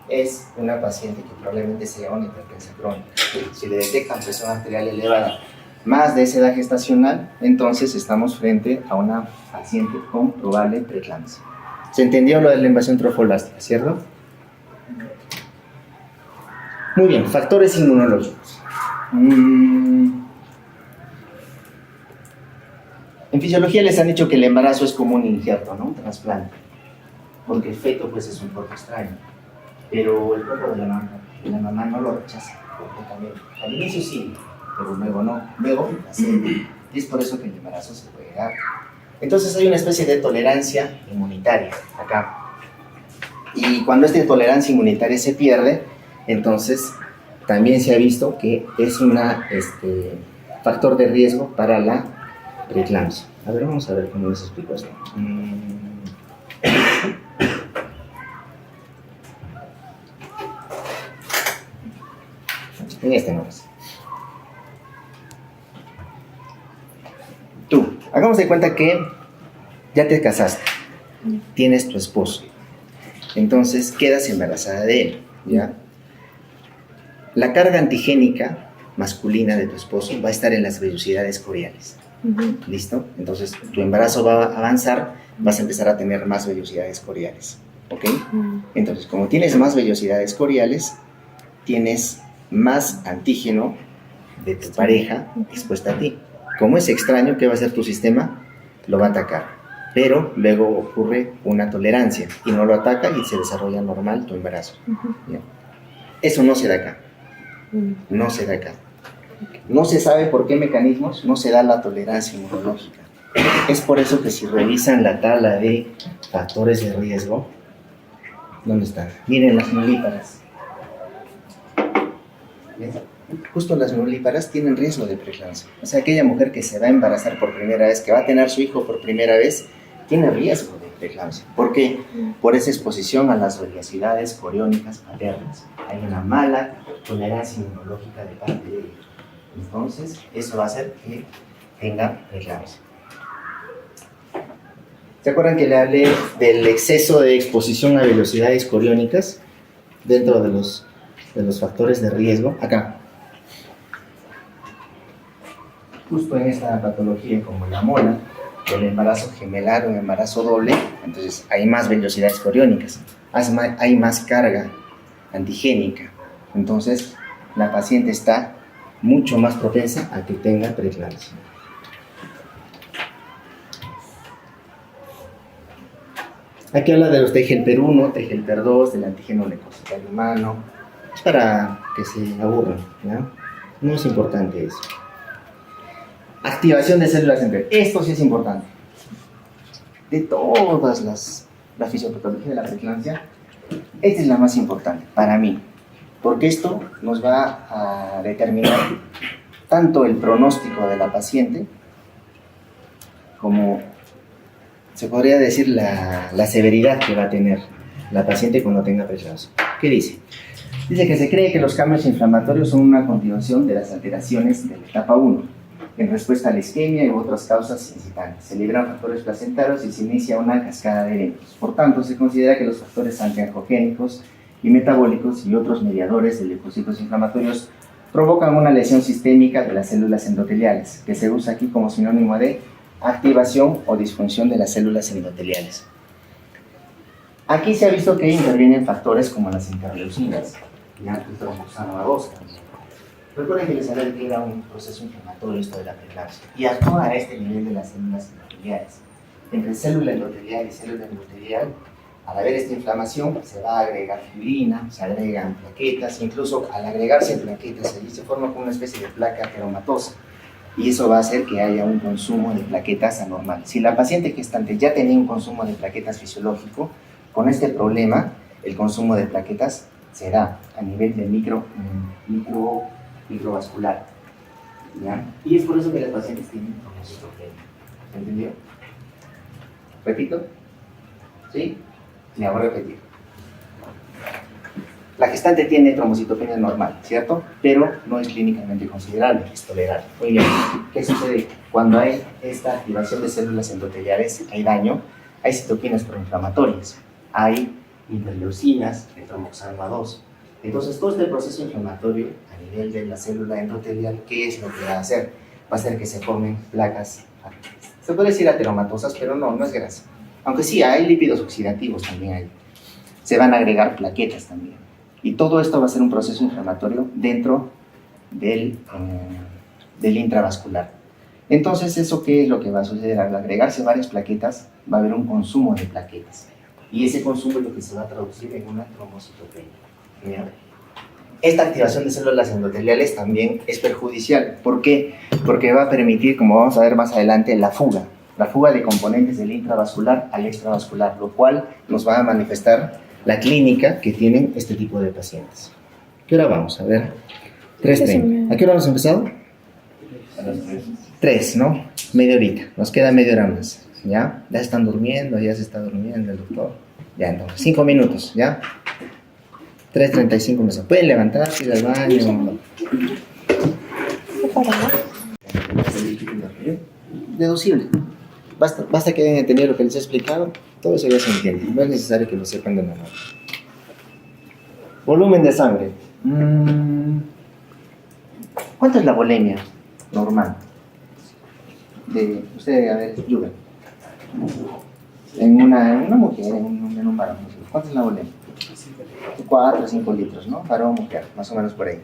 es una paciente que probablemente sea una hipertensión crónica. Si le detectan presión arterial elevada más de esa edad gestacional, entonces estamos frente a una paciente con probable preeclampsia. ¿Se entendió lo de la invasión trofolástica, cierto? Muy bien, factores inmunológicos. En fisiología les han dicho que el embarazo es como un injerto, ¿no? Un trasplante, porque el feto pues es un cuerpo extraño, pero el cuerpo de la mamá no lo rechaza completamente. Al inicio sí, pero luego no, luego y es por eso que el embarazo se puede dar. Entonces hay una especie de tolerancia inmunitaria acá, y cuando esta tolerancia inmunitaria se pierde, entonces también se ha visto que es un factor de riesgo para la preeclampsia. A ver, vamos a ver cómo les explico esto. En este no es. Tú, hagamos de cuenta que ya te casaste, tienes tu esposo, entonces quedas embarazada de él, ¿ya? La carga antigénica masculina de tu esposo va a estar en las vellosidades coriales. ¿Listo? Entonces tu embarazo va a avanzar, vas a empezar a tener más vellosidades coriales, ¿ok? Entonces, como tienes más vellosidades coriales, tienes más antígeno de tu pareja expuesta a ti. Como es extraño, ¿qué va a hacer tu sistema? Lo va a atacar, pero luego ocurre una tolerancia y no lo ataca y se desarrolla normal tu embarazo. ¿Ya? Eso no se da acá. No se da acá. No se sabe por qué mecanismos no se da la tolerancia inmunológica. Es por eso que si revisan la tabla de factores de riesgo, ¿dónde están? Miren las nulíparas. ¿Ven? Justo las nulíparas tienen riesgo de preeclampsia. O sea, aquella mujer que se va a embarazar por primera vez, que va a tener su hijo por primera vez, tiene riesgo de preeclampsia. ¿Por qué? Por esa exposición a las vellosidades coriónicas paternas. Hay una mala tolerancia inmunológica de parte de ellos. Entonces, eso va a hacer que tenga preeclampsia. ¿Se acuerdan que le hablé del exceso de exposición a velocidades coriónicas dentro de los factores de riesgo? Acá. Justo en esta patología como la mona, el embarazo gemelar o embarazo doble, entonces hay más velocidades coriónicas, hay más carga antigénica. Entonces, la paciente está mucho más propensa a que tenga preeclampsia. Aquí habla de los TGLPER1, TGLPER2, del antígeno leucocital humano. Es para que se aburran, ¿ya? No es importante eso. Activación de células en red. Esto sí es importante. De todas la fisiopatología de la preeclampsia, esta es la más importante para mí, porque esto nos va a determinar tanto el pronóstico de la paciente como, se podría decir, la severidad que va a tener la paciente cuando tenga preeclampsia. ¿Qué dice? Dice que se cree que los cambios inflamatorios son una continuación de las alteraciones de la etapa 1, en respuesta a la isquemia y otras causas incitantes. Se liberan factores placentarios y se inicia una cascada de eventos. Por tanto, se considera que los factores antiangiogénicos y metabólicos y otros mediadores de leucocitos inflamatorios provocan una lesión sistémica de las células endoteliales, que se usa aquí como sinónimo de activación o disfunción de las células endoteliales. Aquí se ha visto que intervienen factores como las interleucinas, ya el tromboxano 2 también. Recuerden que les hablé que era un proceso inflamatorio esto de la preeclampsia y actúa a este nivel de las células endoteliales. Entre célula endotelial y célula endotelial, al haber esta inflamación, se va a agregar fibrina, se agregan plaquetas, incluso al agregarse plaquetas, allí se forma como una especie de placa ateromatosa y eso va a hacer que haya un consumo de plaquetas anormal. Si la paciente gestante ya tenía un consumo de plaquetas fisiológico, con este problema, el consumo de plaquetas se da a nivel de microvascular, ¿ya? Y es por eso que las pacientes tienen trombocitopenia. ¿Se entendió? ¿Repito? ¿Sí? Me voy a repetir. La gestante tiene trombocitopenia normal, ¿cierto? Pero no es clínicamente considerable, es tolerable. Muy bien. ¿Qué sucede? Cuando hay esta activación de células endoteliales, hay daño, hay citoquinas proinflamatorias, hay interleucinas, el tromboxano 2. Entonces, todo este proceso inflamatorio a nivel de la célula endotelial, ¿qué es lo que va a hacer? va a hacer que se formen placas, se puede decir ateromatosas, pero no es grasa. Aunque sí, hay lípidos oxidativos también ahí. Se van a agregar plaquetas también. Y todo esto va a ser un proceso inflamatorio dentro del intravascular. Entonces, ¿eso qué es lo que va a suceder? Al agregarse varias plaquetas, va a haber un consumo de plaquetas. Y ese consumo es lo que se va a traducir en una trombocitopenia. ¿Ya? Esta activación de células endoteliales también es perjudicial. ¿Por qué? Porque va a permitir, como vamos a ver más adelante, la fuga de componentes del intravascular al extravascular, lo cual nos va a manifestar la clínica que tienen este tipo de pacientes. ¿Qué hora vamos? A ver, 3:30. ¿A qué hora hemos empezado? A las 3. 3, ¿no? Media horita, nos queda media hora más, ¿ya? Ya están durmiendo, ya se está durmiendo el doctor. Ya, entonces, 5 minutos, ¿ya? 3:35 minutos. ¿Pueden levantarse, ir al baño? Deducible. Basta que hayan entendido lo que les he explicado, todo eso ya se entiende. No es necesario que lo sepan de memoria. Volumen de sangre. ¿Cuánto es la volemia normal? Usted, a ver, Yuga. En una mujer, en un varón. ¿Cuánto es la volemia? 4 o 5 litros, ¿no? Varón o mujer, más o menos por ahí.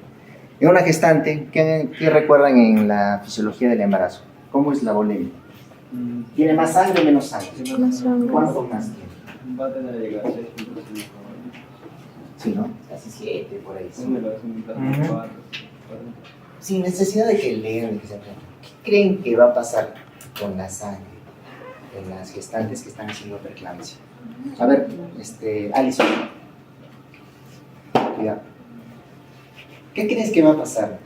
En una gestante, ¿qué recuerdan en la fisiología del embarazo? ¿Cómo es la volemia? ¿Tiene más sangre o menos sangre? Más sangre. ¿Cuánto más tiene? Va a tener que llegar a 6.5. Sí, ¿no? Casi 7, por ahí. Sí. Ujú. Sin necesidad de que lean, de que se aprendan. ¿Qué creen que va a pasar con la sangre en las gestantes que están haciendo preeclampsia? A ver, Alison. Cuidado. ¿Qué crees que va a pasar?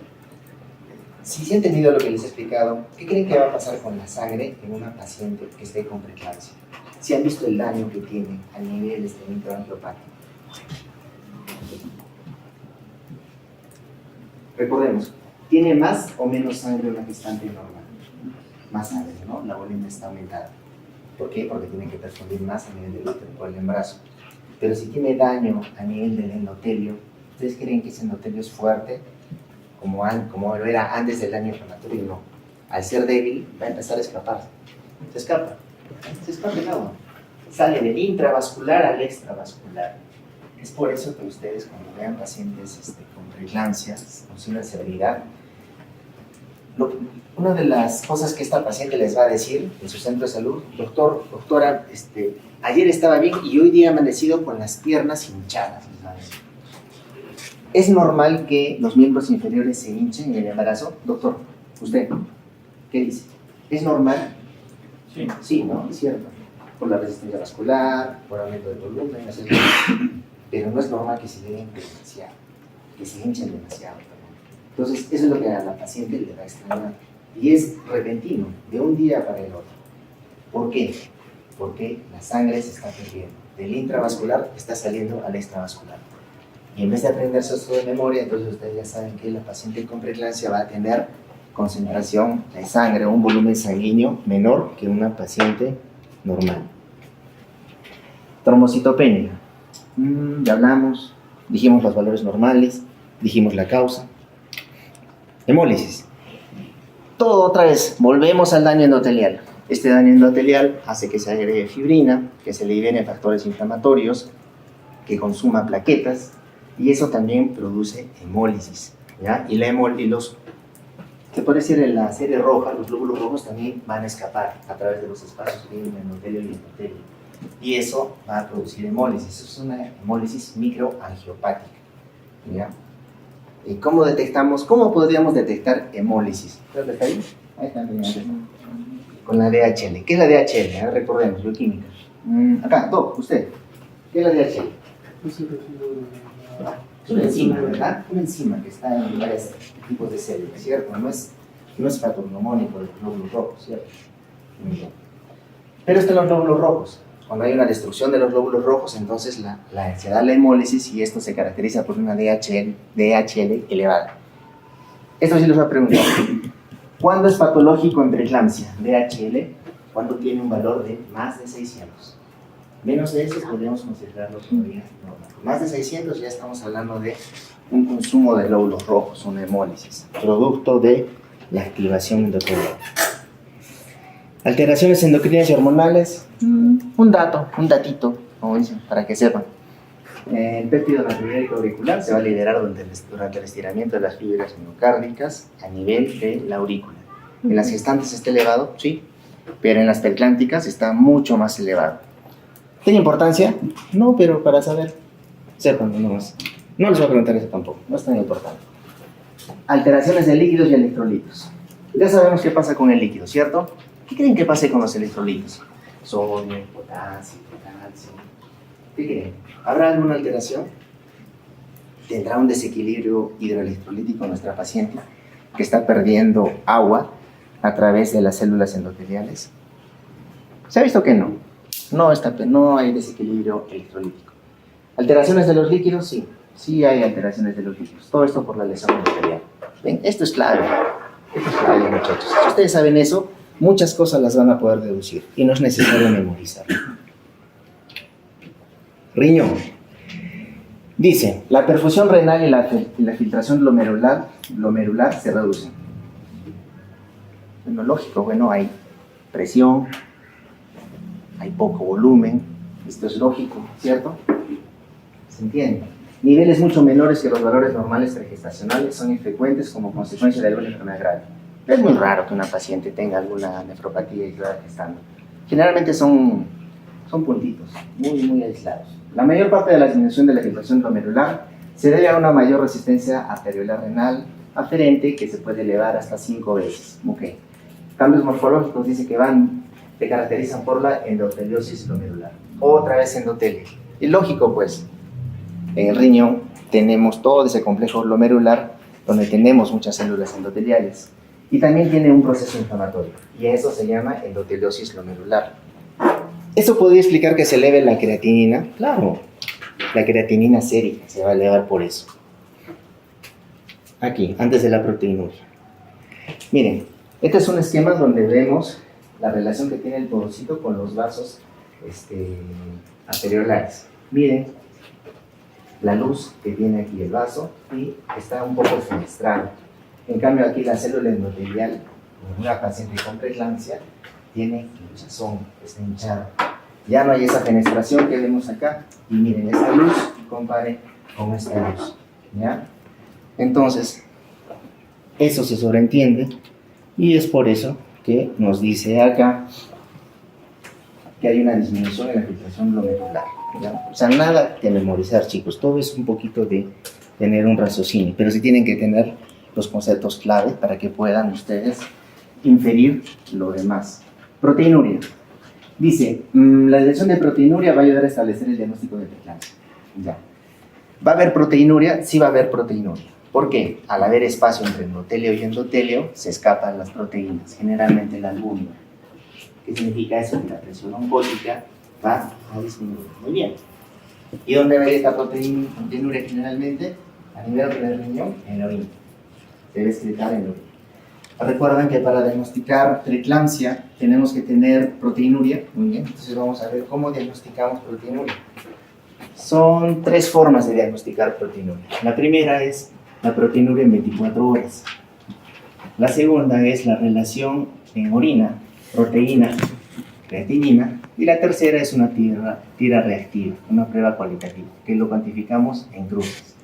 Si se ha entendido lo que les he explicado, ¿qué creen que va a pasar con la sangre en una paciente que esté con preeclampsia? Si han visto el daño que tiene a nivel intraangiopático. Recordemos, ¿tiene más o menos sangre una gestante normal? Más sangre, ¿no? La volemia está aumentada. ¿Por qué? Porque tiene que perfundir más a nivel del útero por el embarazo. Pero si tiene daño a nivel del endotelio, ¿ustedes creen que ese endotelio es fuerte? Como lo era antes del daño inflamatorio, no. Al ser débil, va a empezar a escapar. Se escapa el agua. Sale del intravascular al extravascular. Es por eso que ustedes, cuando vean pacientes con preeclampsias, con signos de severidad, una de las cosas que esta paciente les va a decir en su centro de salud: doctora, ayer estaba bien y hoy día he amanecido con las piernas hinchadas. ¿Es normal que los miembros inferiores se hinchen en el embarazo? Doctor, ¿usted qué dice? ¿Es normal? Sí. Sí, ¿no? Es cierto. Por la resistencia vascular, por aumento de volumen, pero no es normal que se den demasiado, que se hinchen demasiado. Entonces, eso es lo que a la paciente le va a extrañar. Y es repentino, de un día para el otro. ¿Por qué? Porque la sangre se está perdiendo. Del intravascular está saliendo al extravascular. Y en vez de aprenderse esto de memoria, entonces ustedes ya saben que la paciente con preeclampsia va a tener concentración de sangre, un volumen sanguíneo menor que una paciente normal. Trombocitopenia. Ya hablamos, dijimos los valores normales, dijimos la causa. Hemólisis. Todo otra vez, volvemos al daño endotelial. Este daño endotelial hace que se agregue fibrina, que se liberen factores inflamatorios, que consuma plaquetas, y eso también produce hemólisis, ¿ya? Y se puede decir en la serie roja, los glóbulos rojos también van a escapar a través de los espacios que tienen endotelio y endotelio, y eso va a producir hemólisis. Eso es una hemólisis microangiopática, ¿ya? ¿Y cómo podríamos detectar hemólisis? ¿Creo que está ahí? Ahí está, con la DHL. ¿Qué es la DHL? Recordemos, bioquímica. Acá, Doc, usted. ¿Qué es la DHL? Es una enzima, ¿verdad? Una enzima que está en varios tipos de células, ¿cierto? No es factor mnemónico de los glóbulos rojos, ¿cierto? Muy bien. Pero están los glóbulos rojos. Cuando hay una destrucción de los glóbulos rojos, entonces se da la hemólisis, y esto se caracteriza por una DHL elevada. Esto sí les voy a preguntar. ¿Cuándo es patológico en preeclampsia? DHL, cuando tiene un valor de más de 600. Menos de eso podríamos considerarlo todavía normal. Más de 600 ya estamos hablando de un consumo de glóbulos rojos, una hemólisis, producto de la activación endotelial. Alteraciones endocrinas y hormonales, un datito, como dicen, para que sepan. El péptido natriurético auricular se va a liberar durante el estiramiento de las fibras miocárdicas a nivel de la aurícula. En las gestantes está elevado, sí, pero en las perclánticas está mucho más elevado. ¿Tiene importancia? No, pero para saber, sepan nomás. No les voy a preguntar eso tampoco, no es tan importante. Alteraciones de líquidos y electrolitos. Ya sabemos qué pasa con el líquido, ¿cierto? ¿Qué creen que pase con los electrolitos? Sodio, potasio, calcio. ¿Qué creen? ¿Habrá alguna alteración? ¿Tendrá un desequilibrio hidroelectrolítico nuestra paciente que está perdiendo agua a través de las células endoteliales? Se ha visto que no. No hay desequilibrio electrolítico. ¿Alteraciones de los líquidos? Sí. Sí hay alteraciones de los líquidos. Todo esto por la lesión endotelial. ¿Ven? Esto es clave. Esto es clave, muchachos. Si ustedes saben eso, muchas cosas las van a poder deducir y no es necesario memorizar. Riñón. Dice, la perfusión renal y la filtración glomerular se reducen. Bueno, lógico, bueno, hay presión, hay poco volumen, esto es lógico, ¿cierto? ¿Se entiende? Niveles mucho menores que los valores normales pregestacionales son infrecuentes como consecuencia de alguna enfermedad grave. Es muy raro que una paciente tenga alguna nefropatía aislada gestando. Generalmente son puntitos, muy aislados. La mayor parte de la disminución de la filtración glomerular se debe a una mayor resistencia arteriolar renal aferente que se puede elevar hasta 5 veces. Okay. Cambios morfológicos dice que se caracterizan por la endoteliosis glomerular. Otra vez endotelio. Y lógico pues, en el riñón tenemos todo ese complejo glomerular donde tenemos muchas células endoteliales. Y también tiene un proceso inflamatorio. Y eso se llama endoteliosis glomerular. ¿Eso podría explicar que se eleve la creatinina? Claro, la creatinina sérica se va a elevar por eso. Aquí, antes de la proteinuria. Miren, este es un esquema donde vemos la relación que tiene el porocito con los vasos arteriolares. Miren la luz que tiene aquí el vaso y está un poco fenestrado. En cambio aquí la célula endotelial, en una paciente con preeclampsia, tiene hinchazón, está hinchada. Ya no hay esa fenestración que vemos acá. Y miren esta luz y compare con esta luz. ¿Ya? Entonces, eso se sobreentiende y es por eso que nos dice acá que hay una disminución en la filtración glomerular. ¿Ya? O sea, nada que memorizar, chicos. Todo es un poquito de tener un raciocinio, pero sí tienen que tener los conceptos clave para que puedan ustedes inferir lo demás. Proteinuria. Dice, la detección de proteinuria va a ayudar a establecer el diagnóstico de preeclampsia. Ya. ¿Va a haber proteinuria? Sí va a haber proteinuria. ¿Por qué? Al haber espacio entre endotelio y endotelio, se escapan las proteínas, generalmente la albúmina. ¿Qué significa eso? Que la presión oncótica va a disminuir. Muy bien. ¿Y dónde va a ir esta proteinuria generalmente? A nivel del riñón, en la orina. Se debe excretar en la orina. Recuerden que para diagnosticar preeclampsia tenemos que tener proteinuria. Muy bien, entonces vamos a ver cómo diagnosticamos proteinuria. Son 3 formas de diagnosticar proteinuria. La primera es la proteinuria en 24 horas. La segunda es la relación en orina, proteína, creatinina. Y la tercera es una tira reactiva, una prueba cualitativa, que lo cuantificamos en cruces.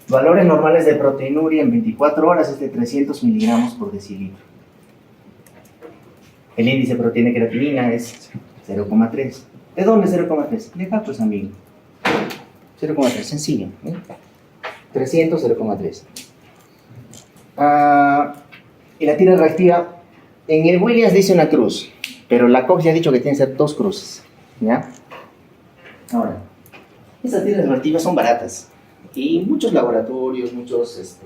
Valores normales de proteinuria en 24 horas es de 300 miligramos por decilitro. El índice de proteína creatinina es 0,3. ¿De dónde 0,3? De acá, pues, amigo. 0,3, sencillo. 300, 0,3. Y la tira reactiva, en el Williams dice una cruz, pero la Cox ya ha dicho que tiene que ser 2 cruces. ¿Ya? Ahora, esas tiras reactivas son baratas. Y muchos laboratorios, muchos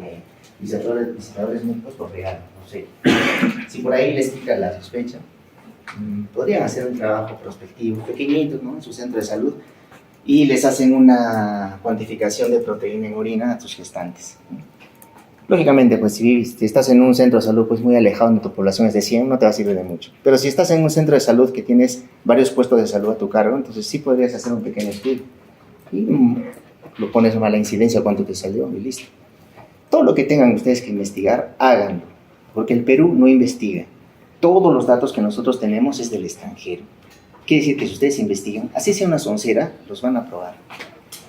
visitadores médicos lo regalan, no sé. Si por ahí les pica la sospecha, podrían hacer un trabajo prospectivo, pequeñito, ¿no? En su centro de salud, y les hacen una cuantificación de proteína en orina a tus gestantes. Lógicamente, pues si estás en un centro de salud pues muy alejado de tu población, es de 100, no te va a servir de mucho. Pero si estás en un centro de salud que tienes varios puestos de salud a tu cargo, entonces sí podrías hacer un pequeño estudio. Y lo pones a la incidencia, cuánto te salió y listo. Todo lo que tengan ustedes que investigar, háganlo. Porque el Perú no investiga. Todos los datos que nosotros tenemos es del extranjero. Quiere decir que si ustedes investigan, así sea una soncera, los van a aprobar.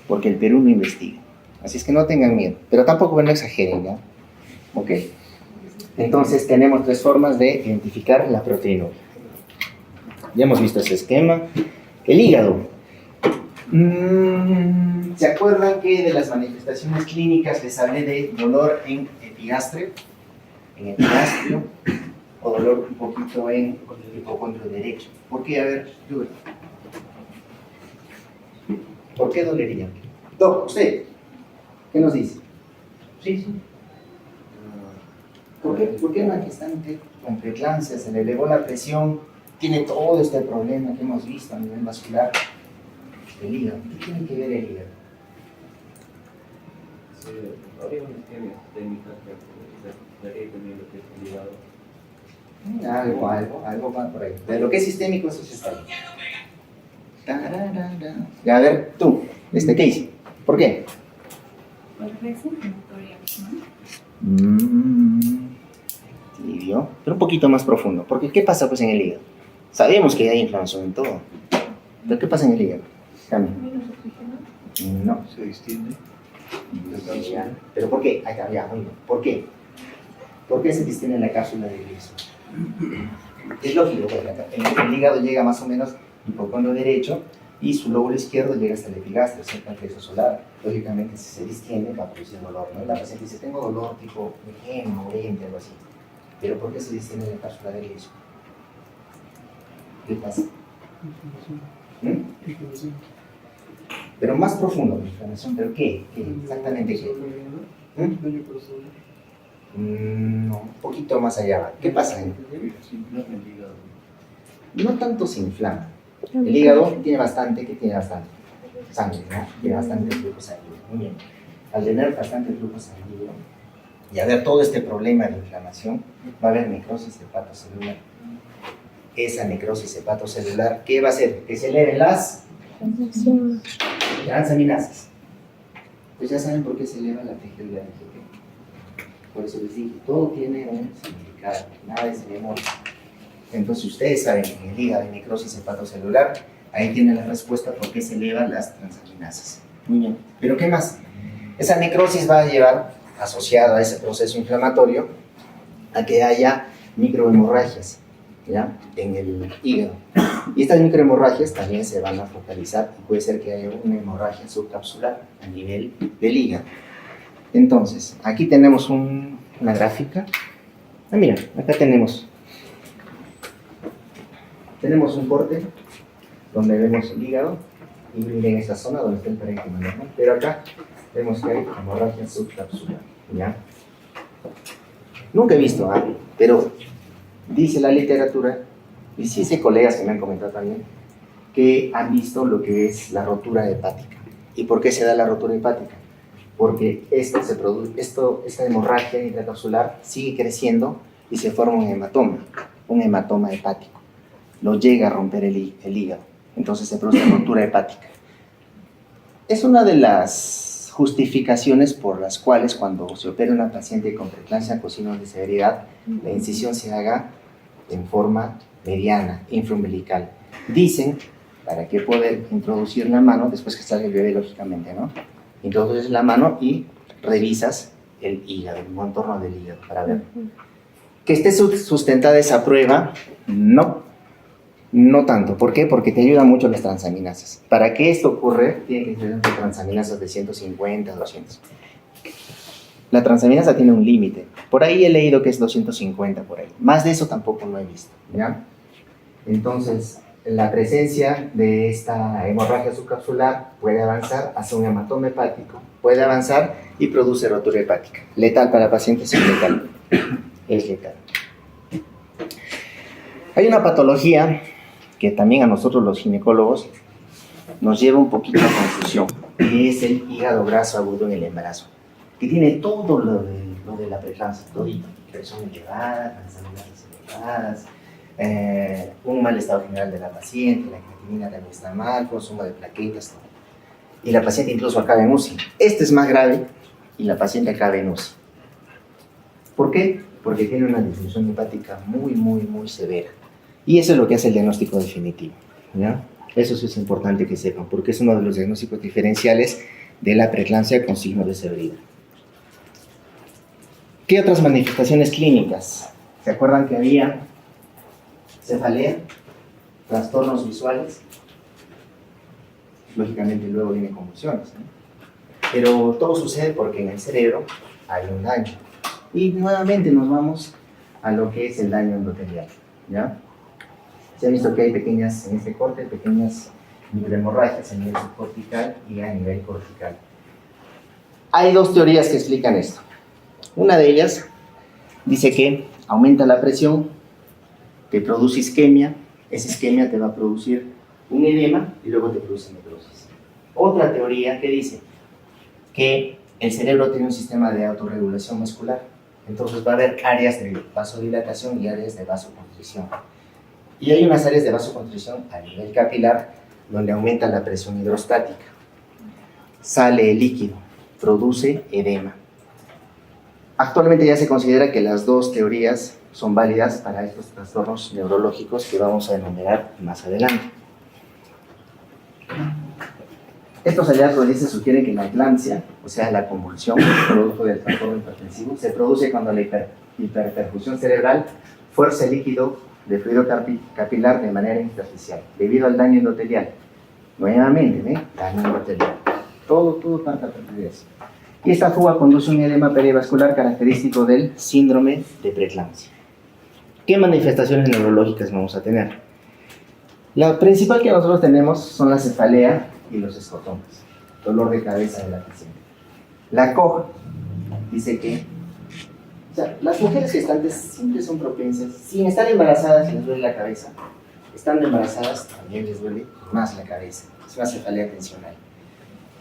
Porque el Perú no investiga. Así es que no tengan miedo. Pero tampoco no exageren, ¿ya? Ok. Entonces tenemos 3 formas de identificar la proteína. Ya hemos visto ese esquema. El hígado. ¿Se acuerdan que de las manifestaciones clínicas les hablé de dolor en epigastrio, o dolor un poquito en el hipocondrio derecho? ¿Por qué? A ver, Yuri. ¿Por qué dolería? Doc, usted, ¿qué nos dice? Sí, sí. ¿Por qué una gestante con preeclampsia se le elevó la presión? Tiene todo este problema que hemos visto a nivel vascular. El hígado. ¿Qué tiene que ver el hígado? Sí, habría una isquemia sistémica que estaría también lo que es el hígado. Algo va por ahí. De lo que es sistémico, eso se está ahí. Ya, a ver, tú, ¿qué hice? ¿Por qué? Por reflexión inflamatoria, ¿no? Tibio, pero un poquito más profundo. Porque, ¿qué pasa pues en el hígado? Sabemos que hay inflamación en todo. ¿Pero qué pasa en el hígado? Cambia. ¿Menos oxígeno? No. Se distiende. ¿Pero por qué? Ahí está, ya, muy bien. ¿Por qué? ¿Por qué se distiende la cápsula de gliso? Es lógico, porque el hígado llega más o menos hipocondrio derecho y su lóbulo izquierdo llega hasta el epigastrio, cerca del plexo solar. Lógicamente, si se distiende, va a producir dolor, ¿no? La paciente dice, tengo dolor tipo ejema, oriente, algo así. ¿Pero por qué se distiende la cápsula de gliso? ¿Qué pasa? Pero más profundo, la inflamación, ¿pero qué? Exactamente qué. No, un poquito más allá va. ¿Qué pasa ahí? Se inflama el hígado. No tanto se inflama. El hígado tiene bastante sangre, ¿no? Tiene bastante flujo sanguíneo. Muy bien. Al tener bastante flujo sanguíneo y haber todo este problema de inflamación, va a haber necrosis hepatocelular. Esa necrosis hepatocelular, ¿qué va a hacer? Que se eleven las transaminasas. Pues ya saben por qué se eleva la TGV de AGP. Por eso les dije, todo tiene un significado, nada es de memoria. Entonces ustedes saben que en el hígado hay necrosis hepatocelular, ahí tienen la respuesta por qué se elevan las transaminasas. Muy bien, pero ¿qué más? Esa necrosis va a llevar, asociado a ese proceso inflamatorio, a que haya microhemorragias, ¿ya? En el hígado. Y estas microhemorragias también se van a focalizar y puede ser que haya una hemorragia subcapsular a nivel del hígado. Entonces, aquí tenemos una gráfica. Mira, acá tenemos un corte donde vemos el hígado y miren esta zona donde está el parénquima, ¿no? Pero acá vemos que hay hemorragia subcapsular, ¿ya? Nunca he visto, pero dice la literatura, y sí sé colegas que me han comentado también, que han visto lo que es la rotura hepática. ¿Y por qué se da la rotura hepática? Porque esta hemorragia intracapsular sigue creciendo y se forma un hematoma hepático. Lo llega a romper el hígado, entonces se produce rotura hepática. Es una de las justificaciones por las cuales cuando se opera una paciente con preeclampsia cocina de severidad, la incisión se haga en forma mediana, infraumbilical. Dicen, para que poder introducir la mano, después que salga el bebé, lógicamente, ¿no? Introduces la mano y revisas el hígado, el contorno del hígado, para ver. ¿Que esté sustentada esa prueba? No tanto. ¿Por qué? Porque te ayudan mucho las transaminasas. Para que esto ocurra, tiene que tener transaminasas de 150, 200. La transaminasa tiene un límite. Por ahí he leído que es 250, por ahí. Más de eso tampoco no he visto, ¿ya? Entonces, la presencia de esta hemorragia subcapsular puede avanzar hacia un hematoma hepático. Puede avanzar y produce rotura hepática. Letal para pacientes sin letal. Es letal. Hay una patología que también a nosotros los ginecólogos nos lleva un poquito a confusión, que es el hígado graso agudo en el embarazo, que tiene todo lo de la preeclampsia, todito, presión elevada, transaminasas elevadas, un mal estado general de la paciente, la creatinina también está mal, consumo de plaquetas, todo. Y la paciente incluso acaba en UCI. Este es más grave y la paciente acaba en UCI. ¿Por qué? porque tiene una disfunción hepática muy severa. Y eso es lo que hace el diagnóstico definitivo, ¿ya? Eso sí es importante que sepan, porque es uno de los diagnósticos diferenciales de la preeclampsia con signo de severidad. ¿Qué otras manifestaciones clínicas? ¿Se acuerdan que había cefalea, trastornos visuales? Lógicamente luego vienen convulsiones, ¿no? Pero todo sucede porque en el cerebro hay un daño. Y nuevamente nos vamos a lo que es el daño endotelial, ¿ya? Se ha visto que hay pequeñas, en este corte, pequeñas microhemorragias a nivel subcortical y a nivel cortical. Hay dos teorías que explican esto. Una de ellas dice que aumenta la presión, te produce isquemia, esa isquemia te va a producir un edema y luego te produce necrosis. Otra teoría que dice que el cerebro tiene un sistema de autorregulación muscular, entonces va a haber áreas de vasodilatación y áreas de vasoconstricción. Y hay unas áreas de vasoconstricción a nivel capilar donde aumenta la presión hidrostática. Sale el líquido, produce edema. Actualmente ya se considera que las dos teorías son válidas para estos trastornos neurológicos que vamos a enumerar más adelante. Estos hallazgos sugieren que la eclampsia, o sea, la convulsión, producto del trastorno hipertensivo, se produce cuando la hiperperfusión cerebral fuerza el líquido de fluido capilar de manera intersticial, debido al daño endotelial. Nuevamente, daño endotelial. Todo parte a partir de eso. Y esta fuga conduce a un edema perivascular característico del síndrome de preeclampsia. ¿Qué manifestaciones neurológicas vamos a tener? La principal que nosotros tenemos son la cefalea y los escotomas, dolor de cabeza de la paciente. La COG dice que las mujeres gestantes siempre son propensas, sin estar embarazadas les duele la cabeza, estando embarazadas también les duele más la cabeza, es una cefalea tensional.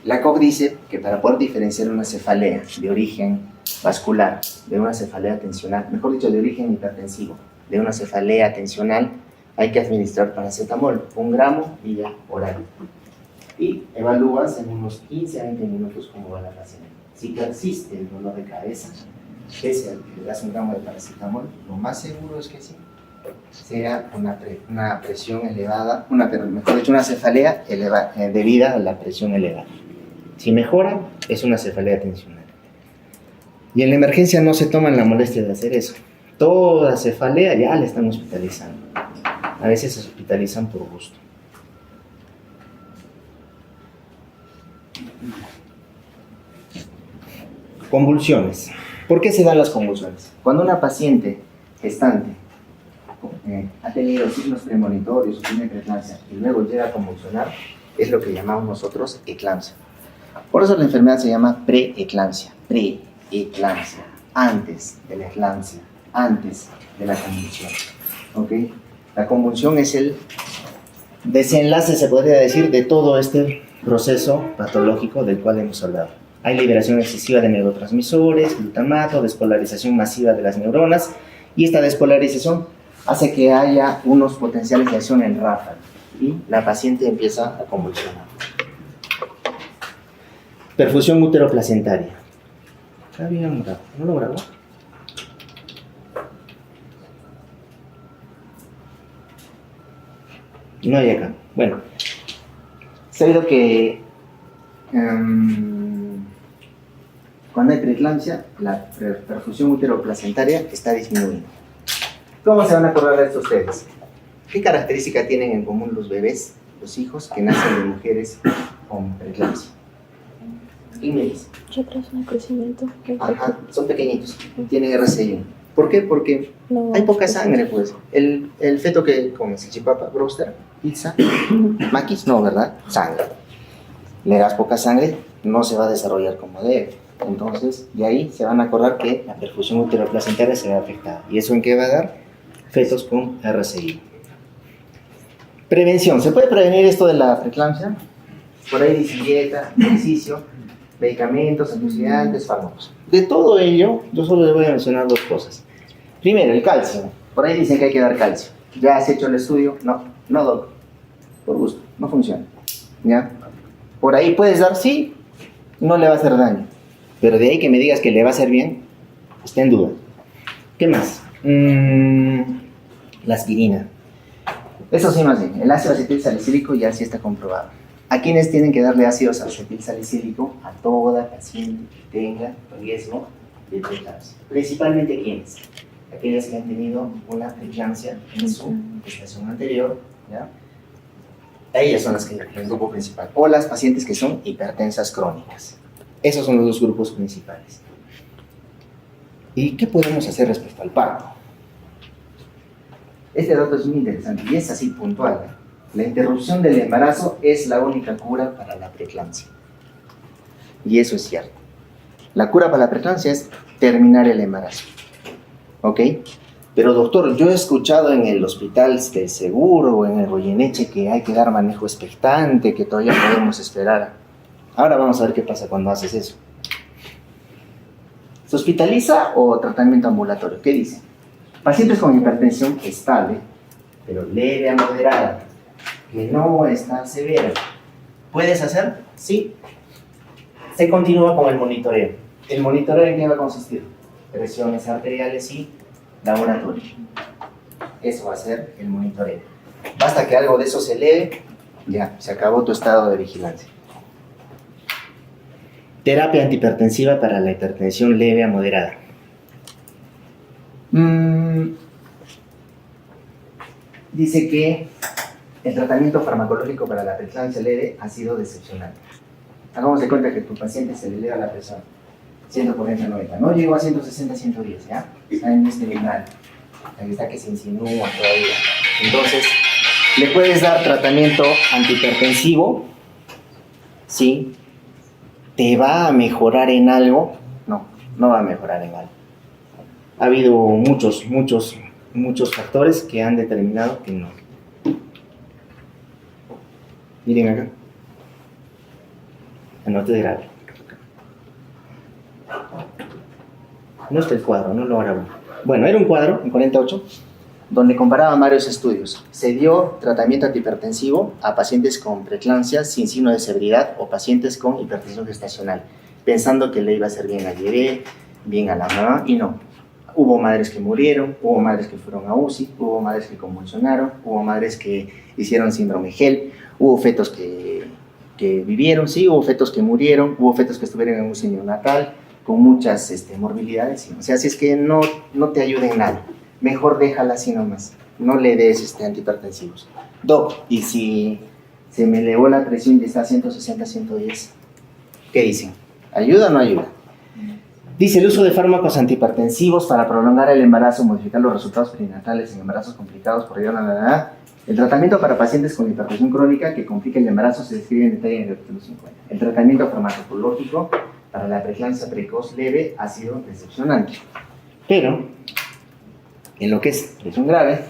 La COG dice que para poder diferenciar una cefalea de origen vascular de una cefalea tensional, mejor dicho, de origen hipertensivo, de una cefalea tensional, hay que administrar paracetamol, 1 gramo vía oral. Y evalúas en unos 15 a 20 minutos cómo va la paciente. Si persiste el dolor de cabeza, pese a que le das 1 gramo de paracetamol, lo más seguro es que sí, sea una presión elevada, mejor dicho, una cefalea debida a la presión elevada. Si mejora, es una cefalea tensional. Y en la emergencia no se toman la molestia de hacer eso. Toda cefalea ya la están hospitalizando. A veces se hospitalizan por gusto. Convulsiones. ¿Por qué se dan las convulsiones? Cuando una paciente gestante ha tenido signos premonitorios o tiene preeclampsia y luego llega a convulsionar, es lo que llamamos nosotros eclampsia. Por eso la enfermedad se llama preeclampsia, antes de la eclampsia, antes de la convulsión. ¿Okay? La convulsión es el desenlace, se podría decir, de todo este proceso patológico del cual hemos hablado. Hay liberación excesiva de neurotransmisores, glutamato, despolarización masiva de las neuronas, y esta despolarización hace que haya unos potenciales de acción en ráfaga y la paciente empieza a convulsionar. Perfusión útero-placentaria. ¿No lo grabó? No hay acá. Bueno, sabido que cuando hay preeclampsia, la perfusión útero-placentaria está disminuyendo. ¿Cómo se van a acordar de esto ustedes? ¿Qué característica tienen en común los bebés, los hijos que nacen de mujeres con preeclampsia? ¿Quién me dice? Retraso en el crecimiento. Ajá, son pequeñitos, tienen RCI1. ¿Por qué? Porque no, hay poca sangre, pues. El feto que come, salchipapa, bróster, pizza, maquis, no, ¿verdad? Sangre. Le das poca sangre, no se va a desarrollar como debe. Entonces, de ahí se van a acordar que la perfusión útero-placentaria se ve afectada. ¿Y eso en qué va a dar? Fetos con RCI. Prevención. ¿Se puede prevenir esto de la preeclampsia? Por ahí dice dieta, ejercicio, medicamentos, antioxidantes, fármacos. De todo ello, yo solo les voy a mencionar 2 cosas. Primero, el calcio. Por ahí dicen que hay que dar calcio. ¿Ya has hecho el estudio? No, doc. Por gusto, no funciona. ¿Ya? Por ahí puedes dar, sí, no le va a hacer daño. Pero de ahí que me digas que le va a hacer bien, está en duda. ¿Qué más? La aspirina. Eso sí, más bien, el ácido acetil salicílico ya sí está comprobado. ¿A quiénes tienen que darle ácido acetil salicílico? A toda paciente que tenga riesgo de preeclampsia. Principalmente, ¿quiénes? Aquellas que han tenido una preeclampsia en su gestación anterior, ¿ya? Ellas son las que el grupo principal. O las pacientes que son hipertensas crónicas. Esos son los dos grupos principales. ¿Y qué podemos hacer respecto al parto? Este dato es muy interesante y es así puntual. La interrupción del embarazo es la única cura para la preeclampsia. Y eso es cierto. La cura para la preeclampsia es terminar el embarazo. ¿Ok? Pero doctor, yo he escuchado en el hospital del seguro o en el Goyeneche que hay que dar manejo expectante, que todavía podemos esperar. Ahora vamos a ver qué pasa cuando haces eso. ¿Se hospitaliza o tratamiento ambulatorio? ¿Qué dice? Pacientes con hipertensión estable, pero leve a moderada, que no está severa. ¿Puedes hacer? Sí. Se continúa con el monitoreo. ¿El monitoreo en qué va a consistir? Presiones arteriales y laboratorio. Eso va a ser el monitoreo. Basta que algo de eso se eleve, ya, se acabó tu estado de vigilancia. Terapia antihipertensiva para la hipertensión leve a moderada. Dice que el tratamiento farmacológico para la preeclampsia leve ha sido decepcionante. Hagamos de cuenta que tu paciente se le eleva la presión 140-90, no llegó a 160-110, ¿ya? Está en este umbral, ahí está que se insinúa todavía. Entonces, le puedes dar tratamiento antihipertensivo, ¿sí? ¿Te va a mejorar en algo? No, no va a mejorar en algo. Ha habido muchos factores que han determinado que no. Miren acá. Anote grave. No está el cuadro, no lo grabo. Bueno, era un cuadro en 48 donde comparaban varios estudios. Se dio tratamiento antihipertensivo a pacientes con preeclampsia sin signo de severidad o pacientes con hipertensión gestacional, pensando que le iba a hacer bien al bebé, bien a la mamá, y no. Hubo madres que murieron, hubo madres que fueron a UCI, hubo madres que convulsionaron, hubo madres que hicieron síndrome HELP, hubo fetos que vivieron, sí, hubo fetos que murieron, hubo fetos que estuvieron en UCI neonatal, con muchas morbilidades, ¿sí? O sea, si es que no te ayuda en nada, mejor déjala así nomás, no le des antihipertensivos. Doc, y si se me elevó la presión y está a 160-110, ¿qué dicen? ¿Ayuda o no ayuda? Dice, el uso de fármacos antihipertensivos para prolongar el embarazo, modificar los resultados perinatales en embarazos complicados por la el tratamiento para pacientes con hipertensión crónica que complica el embarazo se describe en detalle en el artículo 50. El tratamiento farmacológico para la preeclampsia precoz leve ha sido decepcionante. Pero, en lo que es presión grave,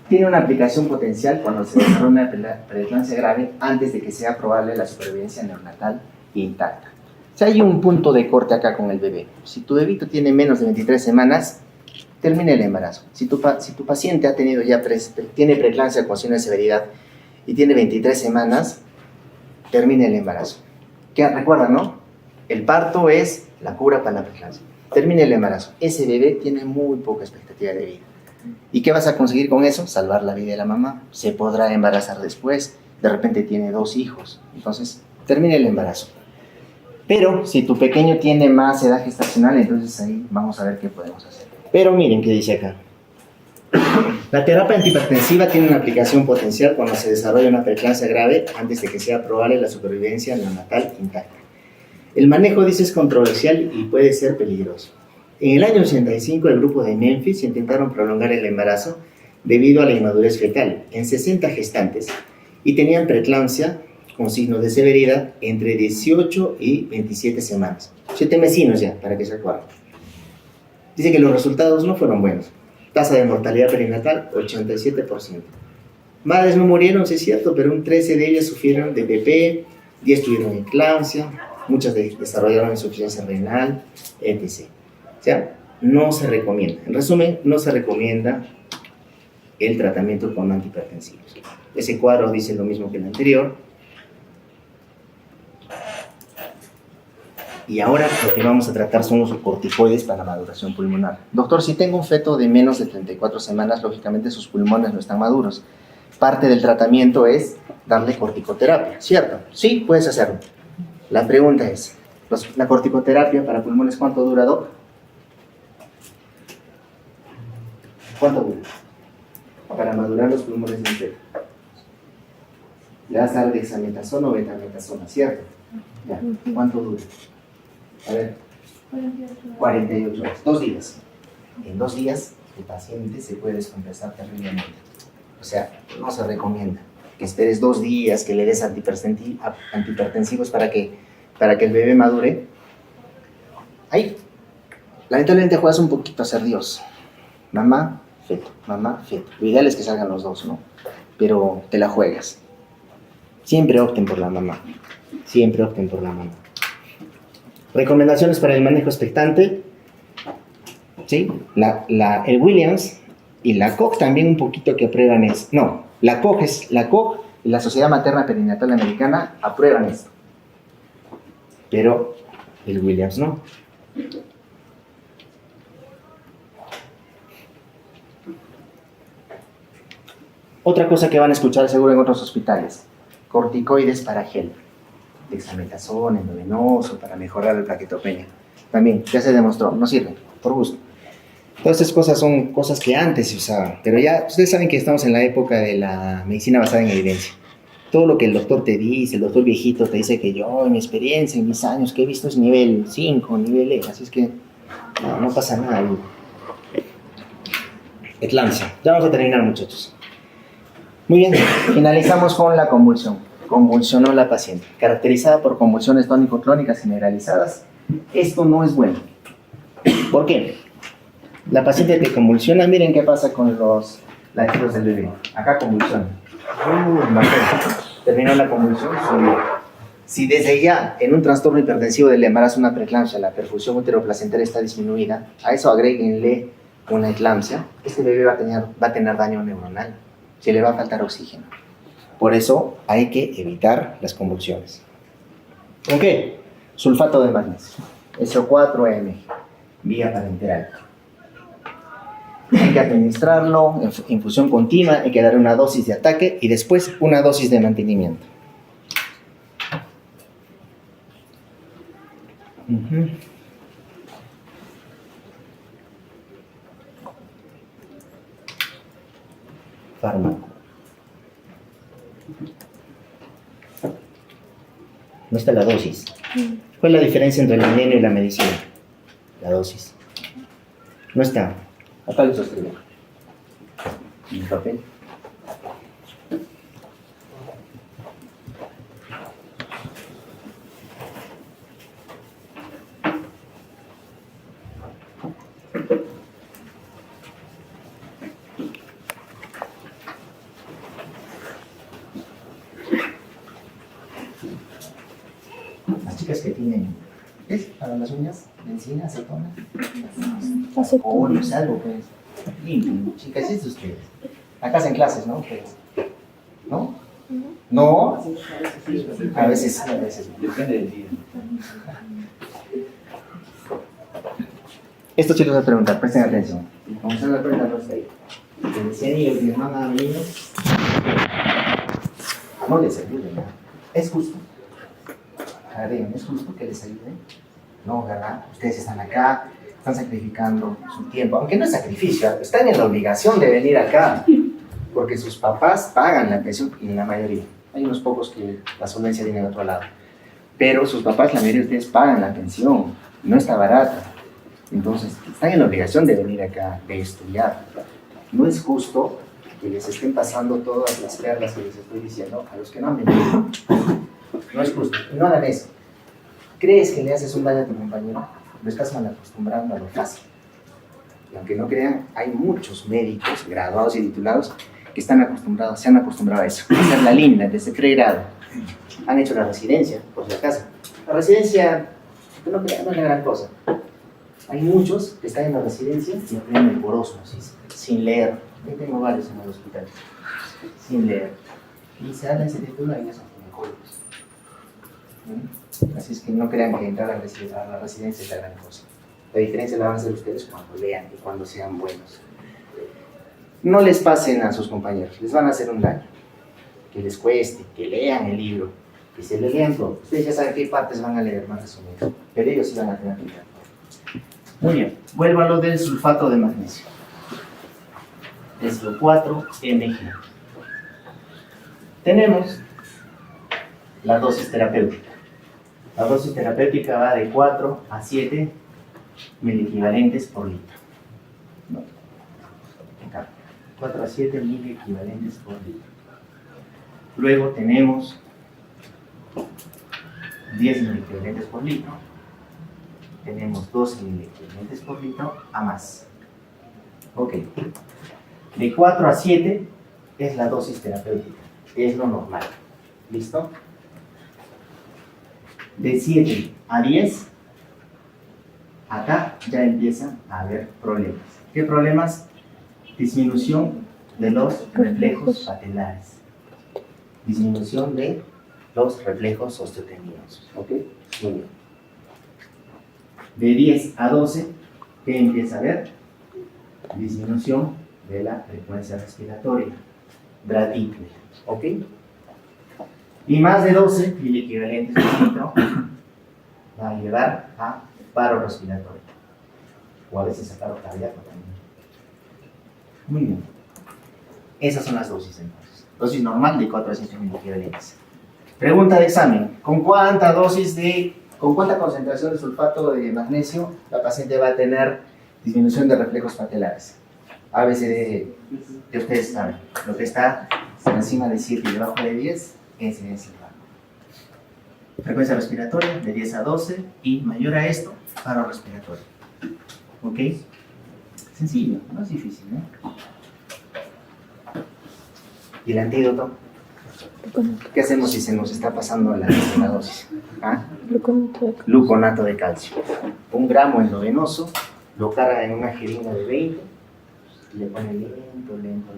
tiene una aplicación potencial cuando se desarrolla una preeclampsia grave antes de que sea probable la supervivencia neonatal intacta. O sea, hay un punto de corte acá con el bebé. Si tu bebito tiene menos de 23 semanas, termina el embarazo. Si tu paciente ha tenido ya tiene preeclampsia con signo de severidad y tiene 23 semanas, termina el embarazo. Que recuerda, ¿no? El parto es la cura para la preeclampsia. Termina el embarazo. Ese bebé tiene muy poca expectativa de vida. ¿Y qué vas a conseguir con eso? Salvar la vida de la mamá. Se podrá embarazar después. De repente tiene 2 hijos. Entonces, termina el embarazo. Pero si tu pequeño tiene más edad gestacional, entonces ahí vamos a ver qué podemos hacer. Pero miren qué dice acá. La terapia antihipertensiva tiene una aplicación potencial cuando se desarrolla una preeclampsia grave antes de que sea probable la supervivencia neonatal intacta. El manejo, dice, es controversial y puede ser peligroso. En el año 85, el grupo de Memphis intentaron prolongar el embarazo debido a la inmadurez fetal en 60 gestantes y tenían preeclampsia con signos de severidad entre 18 y 27 semanas. 7 mesinos ya, para que se acuerden. Dice que los resultados no fueron buenos. Tasa de mortalidad perinatal, 87%. Madres no murieron, sí es cierto, pero un 13 de ellas sufrieron de BP, 10 tuvieron eclampsia, muchas desarrollaron insuficiencia renal, etc. O sea, no se recomienda. En resumen, no se recomienda el tratamiento con antihipertensivos. Ese cuadro dice lo mismo que el anterior. Y ahora lo que vamos a tratar son los corticoides para maduración pulmonar. Doctor, si tengo un feto de menos de 34 semanas, lógicamente sus pulmones no están maduros. Parte del tratamiento es darle corticoterapia, ¿cierto? Sí, puedes hacerlo. La pregunta es, ¿la corticoterapia para pulmones cuánto dura, Doc? ¿Cuánto dura? Para madurar los pulmones del feto. Le vas a dar dexametasona o betametasona, ¿cierto? Ya. ¿Cuánto dura? A ver, 48 horas, 2 días. En 2 días el paciente se puede descompensar terriblemente. O sea, no se recomienda que esperes 2 días, que le des antihipertensivos para que el bebé madure. Ahí, lamentablemente juegas un poquito a ser Dios. Mamá, feto, mamá, feto. Lo ideal es que salgan los dos, ¿no? Pero te la juegas. Siempre opten por la mamá. Siempre opten por la mamá. Recomendaciones para el manejo expectante. ¿Sí? El Williams y la Koch también un poquito que aprueban es... No, la Koch y la Sociedad Materna Perinatal Americana aprueban esto. Pero el Williams no. Otra cosa que van a escuchar seguro en otros hospitales. Corticoides para gel. Dexametasona, endovenoso, para mejorar la plaquetopenia. También, ya se demostró, no sirve, por gusto. Todas estas cosas son cosas que antes se usaban, pero ya ustedes saben que estamos en la época de la medicina basada en evidencia. Todo lo que el doctor te dice, el doctor viejito te dice que yo, en mi experiencia, en mis años que he visto es nivel 5, nivel E, así es que no pasa nada. Eclampsia. Ya vamos a terminar, muchachos. Muy bien, finalizamos con la convulsión. Convulsionó la paciente, caracterizada por convulsiones tónico-clónicas generalizadas. Esto no es bueno. ¿Por qué? La paciente te convulsiona, miren qué pasa con los latidos del bebé. Acá convulsiona. Terminó la convulsión, subió. Si desde ya en un trastorno hipertensivo del embarazo, una preeclampsia, la perfusión uteroplacentaria está disminuida, a eso agréguenle una eclampsia, este bebé va a tener daño neuronal, se le va a faltar oxígeno. Por eso hay que evitar las convulsiones. ¿Con qué? Sulfato de magnesio, SO4-AMG, vía parenteral. Hay que administrarlo en infusión continua, hay que darle una dosis de ataque y después una dosis de mantenimiento. Fármaco. No está la dosis. ¿Cuál es la diferencia entre el veneno y la medicina? La dosis. No está. Acá lo escribo. En el papel. Las chicas que tienen, ¿es? Para las uñas, benzina, acetona. O no sé, algo pues. Limpio, chicas, es de ustedes. Acá hacen clases, ¿no? Ustedes. ¿No? ¿No? A veces. Depende del día. Estos chicos van a preguntar, presten atención. Vamos a hacer la pregunta no sé. Que decían ellos, mi hermana, niños, no les ayuden, ¿no? Es justo. Díganme, ¿es justo que les ayuden? No, ¿verdad? Ustedes están acá, están sacrificando su tiempo, aunque no es sacrificio, están en la obligación de venir acá, porque sus papás pagan la pensión, y la mayoría. Hay unos pocos que la solvencia viene de otro lado. Pero sus papás, la mayoría de ustedes pagan la pensión, no está barata. Entonces, están en la obligación de venir acá, de estudiar. No es justo que les estén pasando todas las perlas que les estoy diciendo a los que no han venido. No es justo. No hagan eso. ¿Crees que le haces un daño a tu compañero? Lo estás mal acostumbrando a lo fácil. Y aunque no crean, hay muchos médicos graduados y titulados que se han acostumbrado a eso. A hacer la linda desde pregrado. Han hecho la residencia, por si acaso. La residencia, no crean, no es la gran cosa. Hay muchos que están en la residencia y aprenden por osmosis, sin leer. Yo tengo varios en el hospital. Sin leer. Y se hablan, se titulan y ya son ginecólogos. Así es que no crean que entrar a la residencia es la gran cosa. La diferencia la van a hacer ustedes cuando lean y cuando sean buenos. No les pasen a sus compañeros, les van a hacer un daño. Que les cueste, que lean el libro, que se le lean todo. Ustedes ya saben qué partes van a leer más resumidas, pero ellos sí van a tener que leer todo. Muy bien, vuelvo a lo del sulfato de magnesio. Es lo 4Mg. Tenemos la dosis terapéutica. La dosis terapéutica va de 4 a 7 miliequivalentes por litro. ¿No? Acá, 4 a 7 miliequivalentes por litro. Luego tenemos 10 miliequivalentes por litro. Tenemos 12 miliequivalentes por litro a más. Ok. De 4 a 7 es la dosis terapéutica. Es lo normal. ¿Listo? De 7 a 10, acá ya empiezan a haber problemas. ¿Qué problemas? Disminución de los reflejos patelares. Disminución de los reflejos osteotendinosos. ¿Ok? Muy bien. De 10 a 12, ¿qué empieza a haber? Disminución de la frecuencia respiratoria. Bradícula. ¿Ok? Y más de 12 miliequivalentes por litro va a llevar a paro respiratorio. O a veces a paro cardíaco también. Muy bien. Esas son las dosis entonces. Dosis normal de 4 a 7 miliequivalentes. Pregunta de examen. ¿Con cuánta concentración de sulfato de magnesio la paciente va a tener disminución de reflejos patelares? A, B, C, D, que ustedes saben. Lo que está por encima de 7 y debajo de 10, ese es el rango. Frecuencia respiratoria de 10 a 12 y mayor a esto, paro respiratorio. ¿Ok? Sencillo, no es difícil, ¿no? ¿Y el antídoto? ¿Qué hacemos si se nos está pasando la dosis? ¿Ah? Gluconato de calcio. 1 gramo endovenoso, lo carga en una jeringa de 20 y le pone lento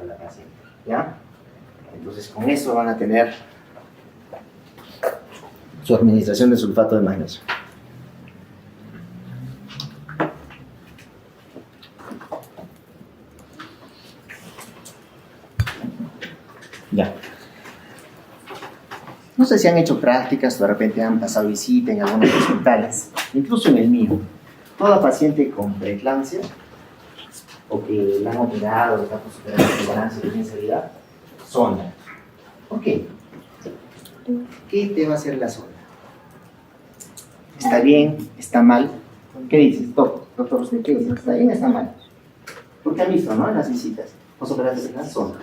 a la paciente. ¿Ya? Entonces con eso van a tener su administración de sulfato de magnesio. Ya. No sé si han hecho prácticas, de repente han pasado visita en algunos hospitales, incluso en el mío. Toda paciente con preeclampsia o que la han operado, está por superar la preeclampsia de inseguridad, sonda. ¿Por qué? ¿Qué te va a hacer la sonda? ¿Está bien? ¿Está mal? ¿Qué dices, doctor? ¿Usted qué dice? ¿Está bien o está mal? Porque han visto, ¿no? En las visitas, los operadores de la sonda.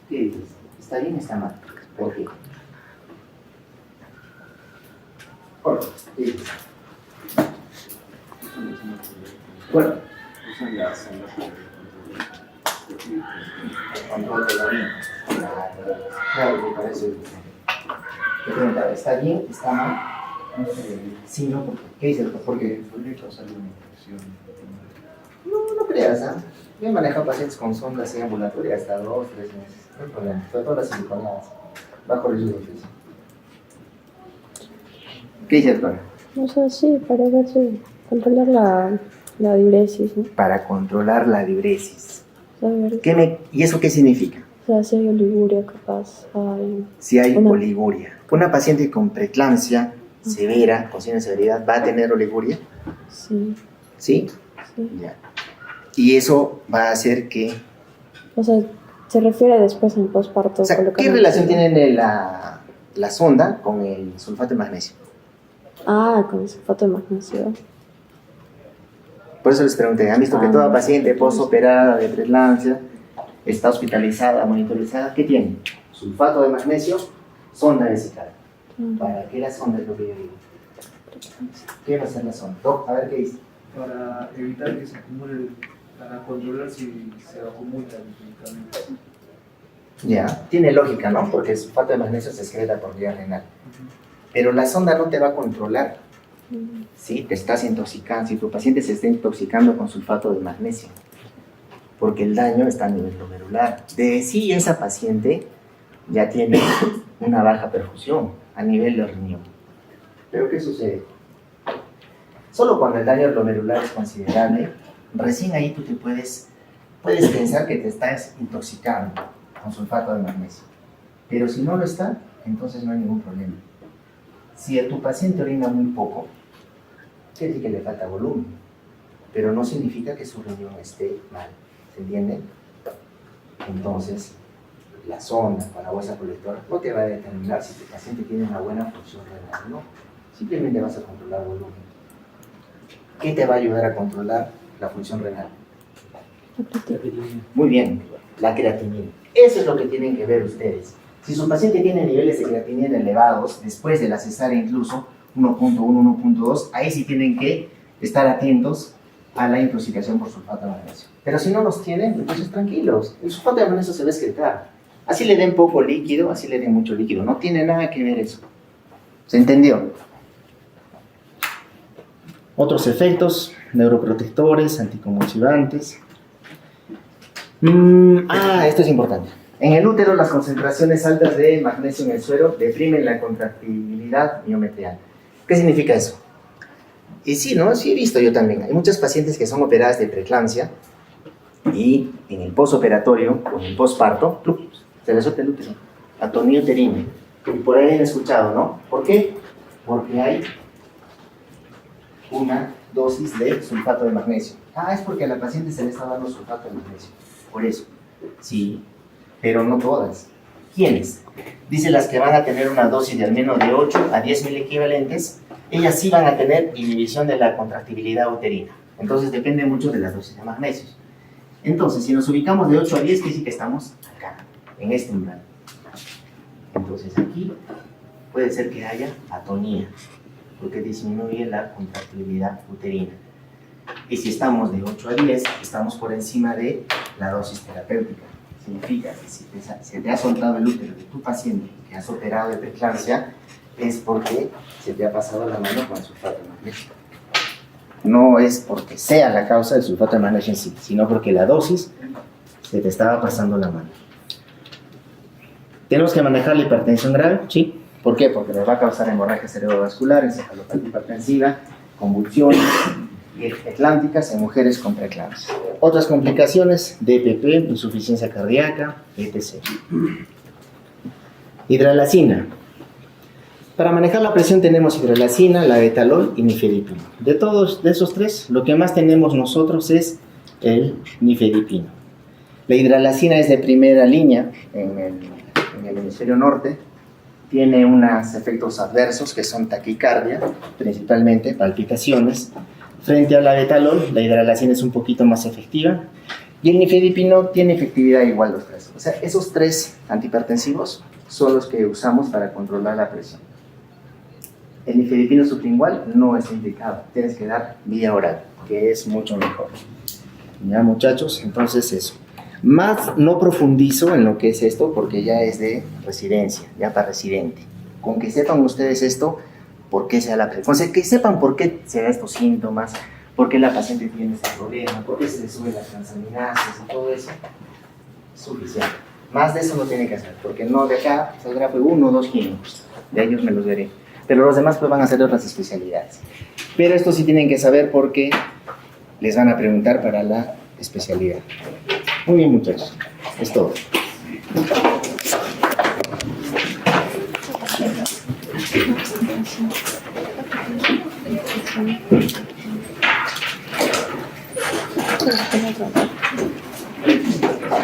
¿Qué dices? ¿Está bien o está mal? ¿Por qué? ¿Por qué? ¿Qué dices? Bueno, control de la orina. Claro, me parece. Te preguntaba, ¿está bien? ¿Está mal? Sí, no, ¿qué dice el doctor? Porque podría causar una infección. no creas, ¿ah? Yo he manejado pacientes con sondas en ambulatoria hasta 2, 3 meses. No hay problema, sobre todo las siliconadas, bajo riesgo de infección. ¿Qué dice el doctor? O sea, sí, para ver si controlar la diuresis, ¿no? Para controlar la diuresis. A ver, ¿Y eso qué significa? o sea, si hay oliguria capaz, hay... Si hay oliguria. Una paciente con preeclampsia severa, con signos de severidad, ¿va a tener oliguria? Sí, ¿Sí? sí. Ya. Y eso va a hacer que... O sea, se refiere después en posparto. O sea, ¿qué relación tiene la sonda con el sulfato de magnesio? Ah, con el sulfato de magnesio. Por eso les pregunté, ¿han visto que toda paciente postoperada de preeclampsia está hospitalizada, monitorizada? ¿Qué tiene? Sulfato de magnesio, sonda vesical. ¿Para qué la sonda es lo que yo digo? ¿Qué va a hacer la sonda? Doc, a ver qué dice. Para evitar que se acumule, para controlar si se acumula el medicamento. Ya, tiene lógica, ¿no? Porque el sulfato de magnesio se excreta por vía renal. Pero la sonda no te va a controlar. ¿Sí? Te estás intoxicando. Si tu paciente se está intoxicando con sulfato de magnesio, porque el daño está a nivel glomerular. De sí, esa paciente ya tiene una baja perfusión a nivel del riñón. ¿Pero qué sucede? Solo cuando el daño glomerular es considerable, recién ahí tú puedes pensar que te estás intoxicando con sulfato de magnesio. Pero si no lo está, entonces no hay ningún problema. Si a tu paciente orina muy poco, quiere decir que le falta volumen, pero no significa que su riñón esté mal, ¿se entiende? Entonces, la sonda con la bolsa colectora no te va a determinar si tu paciente tiene una buena función renal o no. Simplemente vas a controlar volumen. ¿Qué te va a ayudar a controlar la función renal? Muy bien, la creatinina. Eso es lo que tienen que ver ustedes. Si su paciente tiene niveles de creatinina elevados, después de la cesárea incluso, 1.1, 1.2, ahí sí tienen que estar atentos a la intoxicación por sulfato de magnesio. Pero si no los tienen, entonces tranquilos. El sulfato de magnesio se va a excretar. Así le den poco líquido, así le den mucho líquido. No tiene nada que ver eso. ¿Se entendió? Otros efectos, neuroprotectores, anticonvulsivantes. Esto es importante. En el útero, las concentraciones altas de magnesio en el suero deprimen la contractibilidad miometrial. ¿Qué significa eso? Y sí, ¿no? Sí he visto yo también. Hay muchas pacientes que son operadas de preeclampsia y en el postoperatorio o en el posparto, se les suelta el útero, atonía uterina. Y por ahí han escuchado, ¿no? ¿Por qué? Porque hay una dosis de sulfato de magnesio. Es porque a la paciente se le está dando sulfato de magnesio. Por eso. Sí, pero no todas. ¿Quiénes? Dice las que van a tener una dosis de al menos de 8 a 10 miliequivalentes, ellas sí van a tener inhibición de la contractibilidad uterina. Entonces depende mucho de las dosis de magnesio. Entonces, si nos ubicamos de 8 a 10, quiere decir que estamos acá, en este umbral. Entonces aquí puede ser que haya atonía, porque disminuye la contractibilidad uterina. Y si estamos de 8 a 10, estamos por encima de la dosis terapéutica. Significa que si se te ha soltado el útero de tu paciente que has operado de preeclampsia, es porque se te ha pasado la mano con el sulfato de magnesio. No es porque sea la causa del sulfato de magnesio en sí, sino porque la dosis se te estaba pasando la mano. ¿Tenemos que manejar la hipertensión grave? Sí. ¿Por qué? Porque nos va a causar hemorragia cerebrovascular, encefalopatía hipertensiva, convulsiones eclánticas en mujeres con preeclampsia. Otras complicaciones, DPP, insuficiencia cardíaca, etc. Hidralacina. Para manejar la presión tenemos hidralacina, labetalol y nifedipino. De esos tres, lo que más tenemos nosotros es el nifedipino. La hidralacina es de primera línea en el hemisferio norte. Tiene unos efectos adversos que son taquicardia, principalmente palpitaciones. Frente al labetalol, la hidralacina es un poquito más efectiva. Y el nifedipino tiene efectividad igual los tres. O sea, esos tres antihipertensivos son los que usamos para controlar la presión. El nifedipino sublingual no es indicado. Tienes que dar vía oral, que es mucho mejor. Ya, muchachos, entonces eso. Más no profundizo en lo que es esto porque ya es de residencia, ya para residente. Con que sepan ustedes esto, por qué se da la presión. O sea, que sepan por qué se da estos síntomas, por qué la paciente tiene este problema, por qué se le suben las transaminasas y todo eso, es suficiente. Más de eso no tiene que hacer, porque no de acá saldrá 1 o 2 químicos, de ellos me los veré. Pero los demás pues van a hacer otras especialidades. Pero esto sí tienen que saber porque les van a preguntar para la especialidad. Muy bien, muchachos. Es todo. Sí,